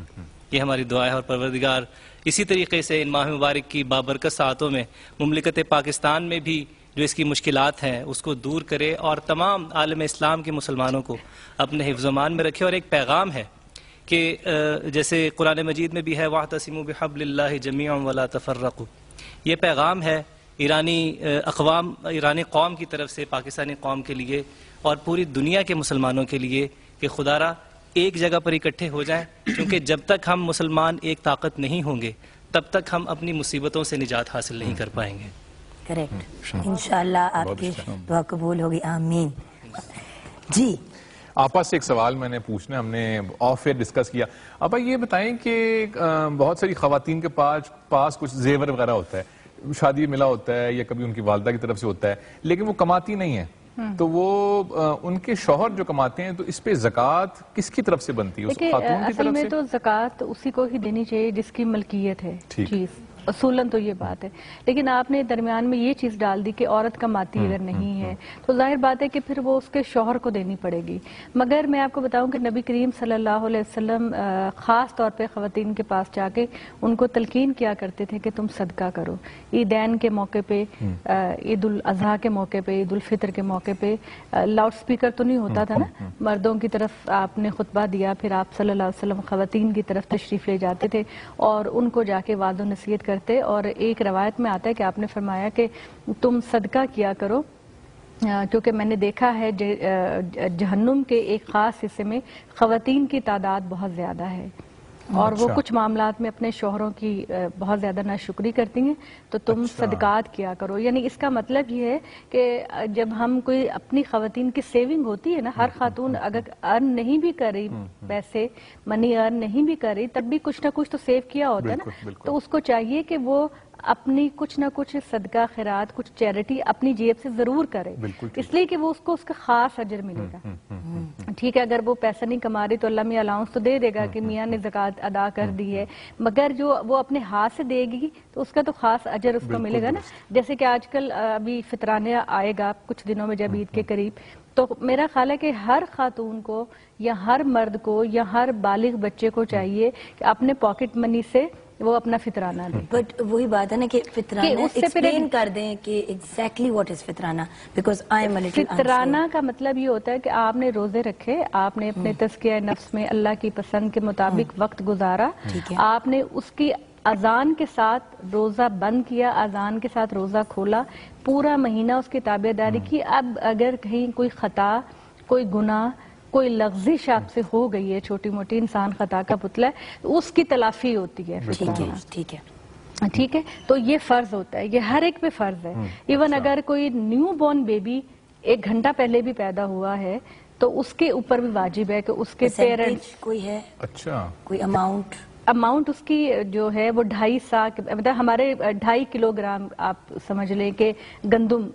یہ ہماری دعا ہے۔ اور پروردگار اسی طریقے سے ان ماہ مبارک کی بابرکت ساعتوں میں مملکت پاکستان میں بھی جو اس کی مشکلات ہیں اس کو دور کرے اور تمام عالم اسلام کے مسلمانوں کو اپنے حفظ و امان میں رکھے۔ اور ایک پیغام ہے کہ جیسے قرآن مجید میں بھی ہے وَاعْتَصِمُوا بِحَبْلِ اللَّهِ جَمِيعًا وَلَا تَفَرَّقُوا، یہ پیغام ہے ایرانی قوم کی طرف سے پاکستانی قوم کے لیے اور پوری دنیا کے مسلمانوں کے لیے کہ خدا را ایک جگہ پر اکٹھے ہو جائیں، کیونکہ جب تک ہم مسلمان ایک طاقت نہیں ہوں گے تب تک ہم اپنی مصیبتوں سے نجات حاصل نہیں کر پائیں گے۔ کریکٹ، انشاءاللہ آپ کی دعا قبول ہوگی، آمین۔ جی آپا سے ایک سوال میں نے پوچھنا، ہم نے آف ایئر ڈسکس کیا۔ آپا یہ بتائیں کہ بہت ساری خواتین کے پاس کچھ زیور وغیرہ ہوتا ہے، شادی ملا ہوتا ہے یا کبھی ان کی والدہ کی طرف سے ہوتا ہے، لیکن وہ کماتی نہیں ہے، تو وہ ان کے شوہر جو کماتے ہیں تو اس پہ زکوٰۃ کس کی طرف سے بنتی ہے؟ اس خاتون کی اصل طرف میں سے؟ تو زکوٰۃ اسی کو ہی دینی چاہیے جس کی ملکیت ہے چیز، اصولاً تو یہ بات ہے، لیکن آپ نے درمیان میں یہ چیز ڈال دی کہ عورت کماتی اگر نہیں ہے تو ظاہر بات ہے کہ پھر وہ اس کے شوہر کو دینی پڑے گی. مگر میں آپ کو بتاؤں کہ نبی کریم صلی اللہ علیہ وسلم خاص طور پہ خواتین کے پاس جا کے ان کو تلقین کیا کرتے تھے کہ تم صدقہ کرو. عیدین کے موقع پہ، عید الاضحیٰ کے موقع پہ، عید الفطر کے موقع پہ لاؤڈ سپیکر تو نہیں ہوتا تھا نا، مردوں کی طرف آپ نے خطبہ دیا، پھر آپ صلی اللہ علیہ وسلم خواتین کی طرف تشریف لے جاتے تھے اور ان کو جا کے وعظ و نصیحت کرتے. اور ایک روایت میں آتا ہے کہ آپ نے فرمایا کہ تم صدقہ کیا کرو کیونکہ میں نے دیکھا ہے جہنم کے ایک خاص حصے میں خواتین کی تعداد بہت زیادہ ہے اور وہ کچھ معاملات میں اپنے شوہروں کی بہت زیادہ ناشکری کرتی ہیں، تو تم صدقات کیا کرو. یعنی اس کا مطلب یہ ہے کہ جب ہم کوئی اپنی خواتین کی سیونگ ہوتی ہے نا، ہر خاتون اگر ارن نہیں بھی کر رہی پیسے، منی ارن نہیں بھی کر رہی، تب بھی کچھ نہ کچھ تو سیو کیا ہوتا ہے نا، تو اس کو چاہیے کہ وہ اپنی کچھ نہ کچھ صدقہ خیرات، کچھ چیریٹی اپنی جیب سے ضرور کرے، اس لیے کہ وہ اس کو اس کا خاص اجر ملے گا. ٹھیک ہے، اگر وہ پیسہ نہیں کما رہی تو اللہ میاں الاؤنس تو دے دے گا کہ میاں نے زکوٰۃ ادا کر دی ہے، مگر جو وہ اپنے ہاتھ سے دے گی تو اس کا تو خاص اجر اس کو ملے گا نا. جیسے کہ آج کل ابھی فطرانہ آئے گا کچھ دنوں میں جب عید کے قریب، تو میرا خیال ہے کہ ہر خاتون کو یا ہر مرد کو یا ہر بالغ بچے کو چاہیے کہ اپنے پاکٹ منی سے وہ اپنا فطرانہ دیں. بٹ وہی بات ہے نا کہ فطرانہ ایکسپلین کر دیں کہ ایگزیکٹلی واٹ از فطرانہ، because I am a little فطرانہ کا مطلب یہ ہوتا ہے کہ آپ نے روزے رکھے، آپ نے اپنے تزکیہ نفس میں اللہ کی پسند کے مطابق وقت گزارا، آپ نے اس کی اذان کے ساتھ روزہ بند کیا، اذان کے ساتھ روزہ کھولا، پورا مہینہ اس کی تابع داری کی. اب اگر کہیں کوئی خطا، کوئی گناہ، کوئی لغزش آپ سے ہو گئی ہے، چھوٹی موٹی، انسان خطا کا پتلا ہے، تو اس کی تلافی ہوتی ہے. ٹھیک ہے، تو یہ فرض ہوتا ہے، یہ ہر ایک پہ فرض ہے. ایون اگر کوئی نیو بورن بیبی 1 گھنٹہ پہلے بھی پیدا ہوا ہے تو اس کے اوپر بھی واجب ہے کہ اس کے پیرنٹس کوئی ہے، اچھا کوئی اماؤنٹ اس کی جو ہے وہ 2.5 سا، مطلب ہمارے 2.5 کلو گرام آپ سمجھ لیں کہ گندم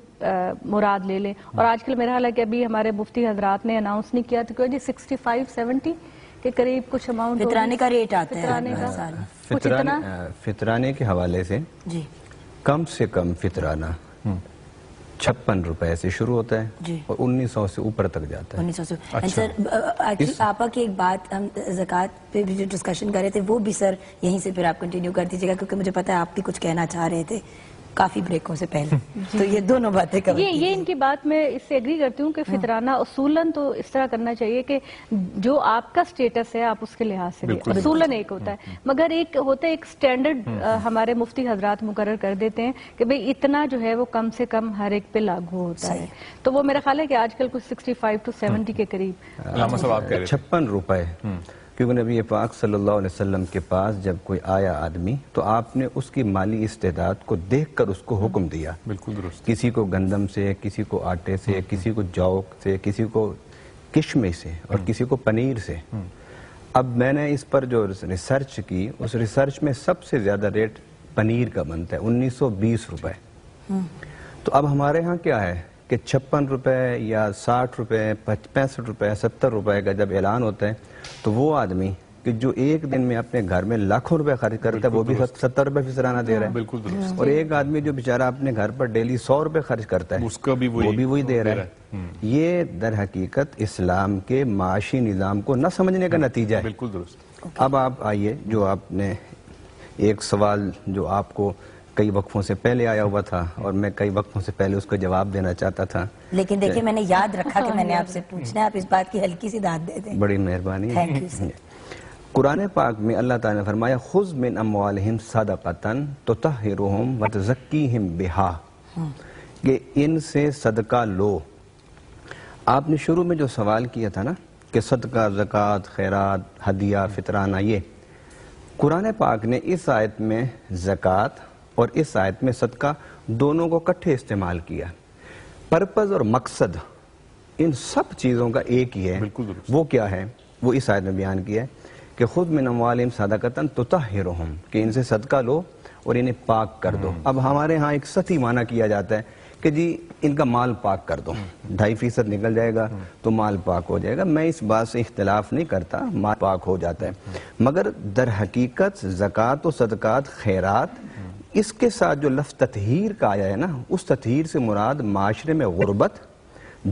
مراد لے لیں. اور آج کل میرا حال ہے کہ ابھی ہمارے مفتی حضرات نے اناؤنس نہیں کیا تو جی 65-70 کے قریب کچھ اماؤنٹ فطرانے کا ریٹ آتا ہے. فطرانے کے حوالے سے جی کم سے کم فطرانہ 56 روپے سے شروع ہوتا ہے اور 1900 سے اوپر تک جاتا ہے. 1900 سے. سر آپا کی ایک بات، ہم زکوٰۃ پہ بھی جو ڈسکشن کر رہے تھے وہ بھی سر یہیں سے پھر آپ کنٹینیو کر دیجیے گا، کیونکہ مجھے پتا ہے آپ بھی کچھ کہنا چاہ رہے تھے کافی بریکوں سے پہلے. تو یہ دونوں باتیں یہ ان کی بات میں اس سے ایگری کرتی ہوں کہ فطرانہ اصولاً تو اس طرح کرنا چاہیے کہ جو آپ کا سٹیٹس ہے آپ اس کے لحاظ سے دیں. اصولاً ایک ہوتا ہے، مگر ایک ہوتا ہے ایک سٹینڈرڈ ہمارے مفتی حضرات مقرر کر دیتے ہیں کہ بھئی اتنا جو ہے وہ کم سے کم ہر ایک پہ لاگو ہوتا ہے. تو وہ میرا خیال ہے کہ آج کل کچھ 65-70 کے قریب. 56 روپے، کیونکہ نبی پاک صلی اللہ علیہ وسلم کے پاس جب کوئی آیا آدمی تو آپ نے اس کی مالی استعداد کو دیکھ کر اس کو حکم دیا. بالکل درست. کسی کو گندم سے، کسی کو آٹے سے، کسی کو جو سے، کسی کو کشمے سے اور کسی کو پنیر سے. اب میں نے اس پر جو ریسرچ کی، اس ریسرچ میں سب سے زیادہ ریٹ پنیر کا بنتا ہے 1920 روپے. تو اب ہمارے ہاں کیا ہے کہ 56 روپے یا 60 روپے، 65 روپے، 70 روپے کا جب اعلان ہوتا ہے تو وہ آدمی کہ جو ایک دن میں اپنے گھر میں لاکھوں روپے خرچ کرتا ہے وہ بھی 70 روپے فطرانہ دے رہا ہے. بالکل درست. اور ایک آدمی جو بیچارہ اپنے گھر پر ڈیلی 100 روپے خرچ کرتا ہے اس کا بھی وہ بھی وہی دے رہا ہے. یہ در حقیقت اسلام کے معاشی نظام کو نہ سمجھنے کا نتیجہ ہے. بالکل درست. اب آپ آئیے، جو آپ نے ایک سوال جو آپ کو کئی وقفوں سے پہلے آیا ہوا تھا اور میں کئی وقفوں سے پہلے اس کا جواب دینا چاہتا تھا، لیکن دیکھیں میں نے یاد رکھا کہ میں نے آپ سے پوچھنا ہے، آپ اس بات کی ہلکی سی داد دے دیں. بڑی مہربانی. Thank you, sir. قرآن پاک میں اللہ تعالیٰ نے فرمایا خُذْ مِنْ أَمْوَالِهِمْ صَدَقَةً تُطَهِّرُهُمْ وَتُزَكِّيهِمْ بِهَا، کہ ان سے صدقہ لو. آپ نے شروع میں جو سوال کیا تھا نا کہ صدقہ، زکوٰۃ، خیرات، ہدیہ، فطرانہ، یہ قرآن پاک نے اس آیت میں زکوٰۃ اور اس آیت میں صدقہ دونوں کو اکٹھے استعمال کیا. پرپز اور مقصد ان سب چیزوں کا ایک ہی ہے. وہ کیا ہے؟ وہ اس آیت میں بیان کیا ہے کہ خُذْ مِنْ أَمْوَالِهِمْ صَدَقَةً تُطَهِّرُهُمْ، کہ ان سے صدقہ لو اور انہیں پاک کر دو. اب ہمارے ہاں ایک سطحی معنی کیا جاتا ہے کہ جی ان کا مال پاک کر دو، 2.5% نکل جائے گا تو مال پاک ہو جائے گا. میں اس بات سے اختلاف نہیں کرتا، مال پاک ہو جاتا ہے، مگر در حقیقت زکوٰۃ و صدقات، خیرات، اس کے ساتھ جو لفظ تطہیر کا آیا ہے نا، اس تطہیر سے مراد معاشرے میں غربت،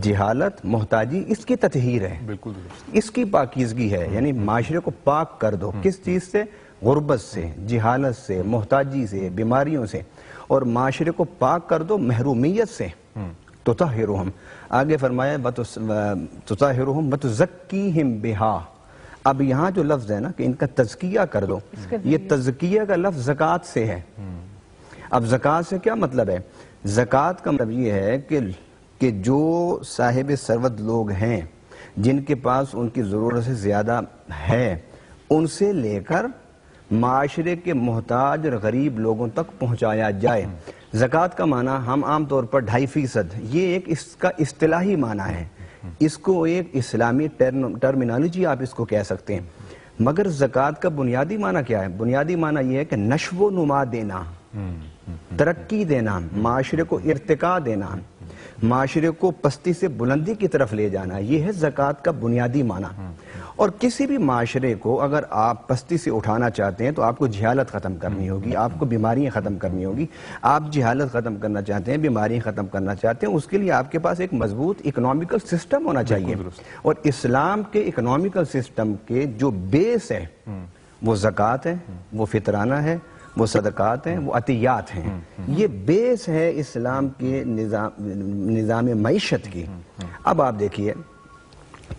جہالت، محتاجی، اس کی تطہیر ہے، بالکل اس کی پاکیزگی ہے، یعنی معاشرے کو پاک کر دو. کس چیز سے؟ غربت سے، جہالت سے، محتاجی سے، بیماریوں سے، اور معاشرے کو پاک کر دو محرومیت سے. تطہرہم، آگے فرمایا تطہرہم وتزکیہم بہا. اب یہاں جو لفظ ہے نا کہ ان کا تزکیہ کر دو، یہ تزکیہ کا لفظ زکوٰۃ سے ہے. اب زکوٰۃ سے کیا مطلب ہے؟ زکوٰۃ کا مطلب یہ ہے کہ جو صاحب ثروت لوگ ہیں، جن کے پاس ان کی ضرورت سے زیادہ ہے، ان سے لے کر معاشرے کے محتاج اور غریب لوگوں تک پہنچایا جائے. زکوٰۃ کا معنی ہم عام طور پر 2.5%، یہ ایک اس کا اصطلاحی معنی ہے، اس کو ایک اسلامی ٹرمینالوجی آپ اس کو کہہ سکتے ہیں. مگر زکوٰۃ کا بنیادی معنی کیا ہے؟ بنیادی معنی یہ ہے کہ نشو و نما دینا، ترقی دینا، معاشرے کو ارتقاء دینا، معاشرے کو پستی سے بلندی کی طرف لے جانا. یہ ہے زکوٰۃ کا بنیادی معنی. اور کسی بھی معاشرے کو اگر آپ پستی سے اٹھانا چاہتے ہیں تو آپ کو جہالت ختم کرنی ہوگی، آپ کو بیماریاں ختم کرنی ہوگی. آپ جہالت ختم کرنا چاہتے ہیں، بیماریاں ختم کرنا چاہتے ہیں، اس کے لیے آپ کے پاس ایک مضبوط اکنامیکل سسٹم ہونا چاہیے. اور اسلام کے اکنامیکل سسٹم کے جو بیس ہے وہ زکوٰۃ ہے، وہ فطرانہ ہے، وہ صدقات ہیں، وہ عطیات ہیں. یہ بیس ہے اسلام کے نظام معیشت کی. اب آپ دیکھیے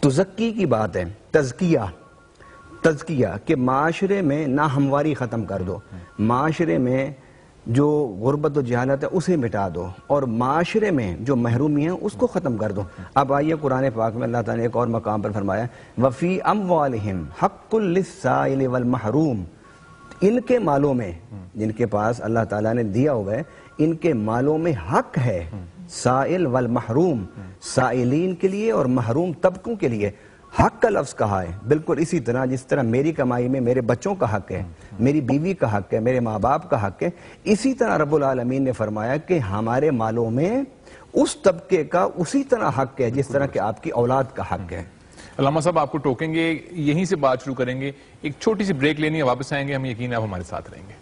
تزکی کی بات ہے، تزکیہ کہ معاشرے میں ناہمواری ختم کر دو، معاشرے میں جو غربت و جہالت ہے اسے مٹا دو، اور معاشرے میں جو محرومی ہیں اس کو ختم کر دو. اب آئیے قرآن پاک میں اللہ تعالیٰ نے ایک اور مقام پر فرمایا وَفِي أَمْوَالِهِمْ حَقٌّ لِلسَّائِلِ وَالْمَحْرُومِ. ان کے مالوں میں، جن کے پاس اللہ تعالیٰ نے دیا ہوا ہے، ان کے مالوں میں حق ہے سائل والمحروم، سائلین کے لیے اور محروم طبقوں کے لیے. حق کا لفظ کہا ہے بالکل اسی طرح جس طرح میری کمائی میں میرے بچوں کا حق ہے، میری بیوی کا حق ہے، میرے ماں باپ کا حق ہے، اسی طرح رب العالمین نے فرمایا کہ ہمارے مالوں میں اس طبقے کا اسی طرح حق ہے جس طرح کہ آپ کی اولاد کا حق ہے. علامہ صاحب آپ کو ٹوکیں گے، یہیں سے بات شروع کریں گے. ایک چھوٹی سی بریک لینی ہے، واپس آئیں گے. ہم یقین ہے آپ ہمارے ساتھ رہیں گے.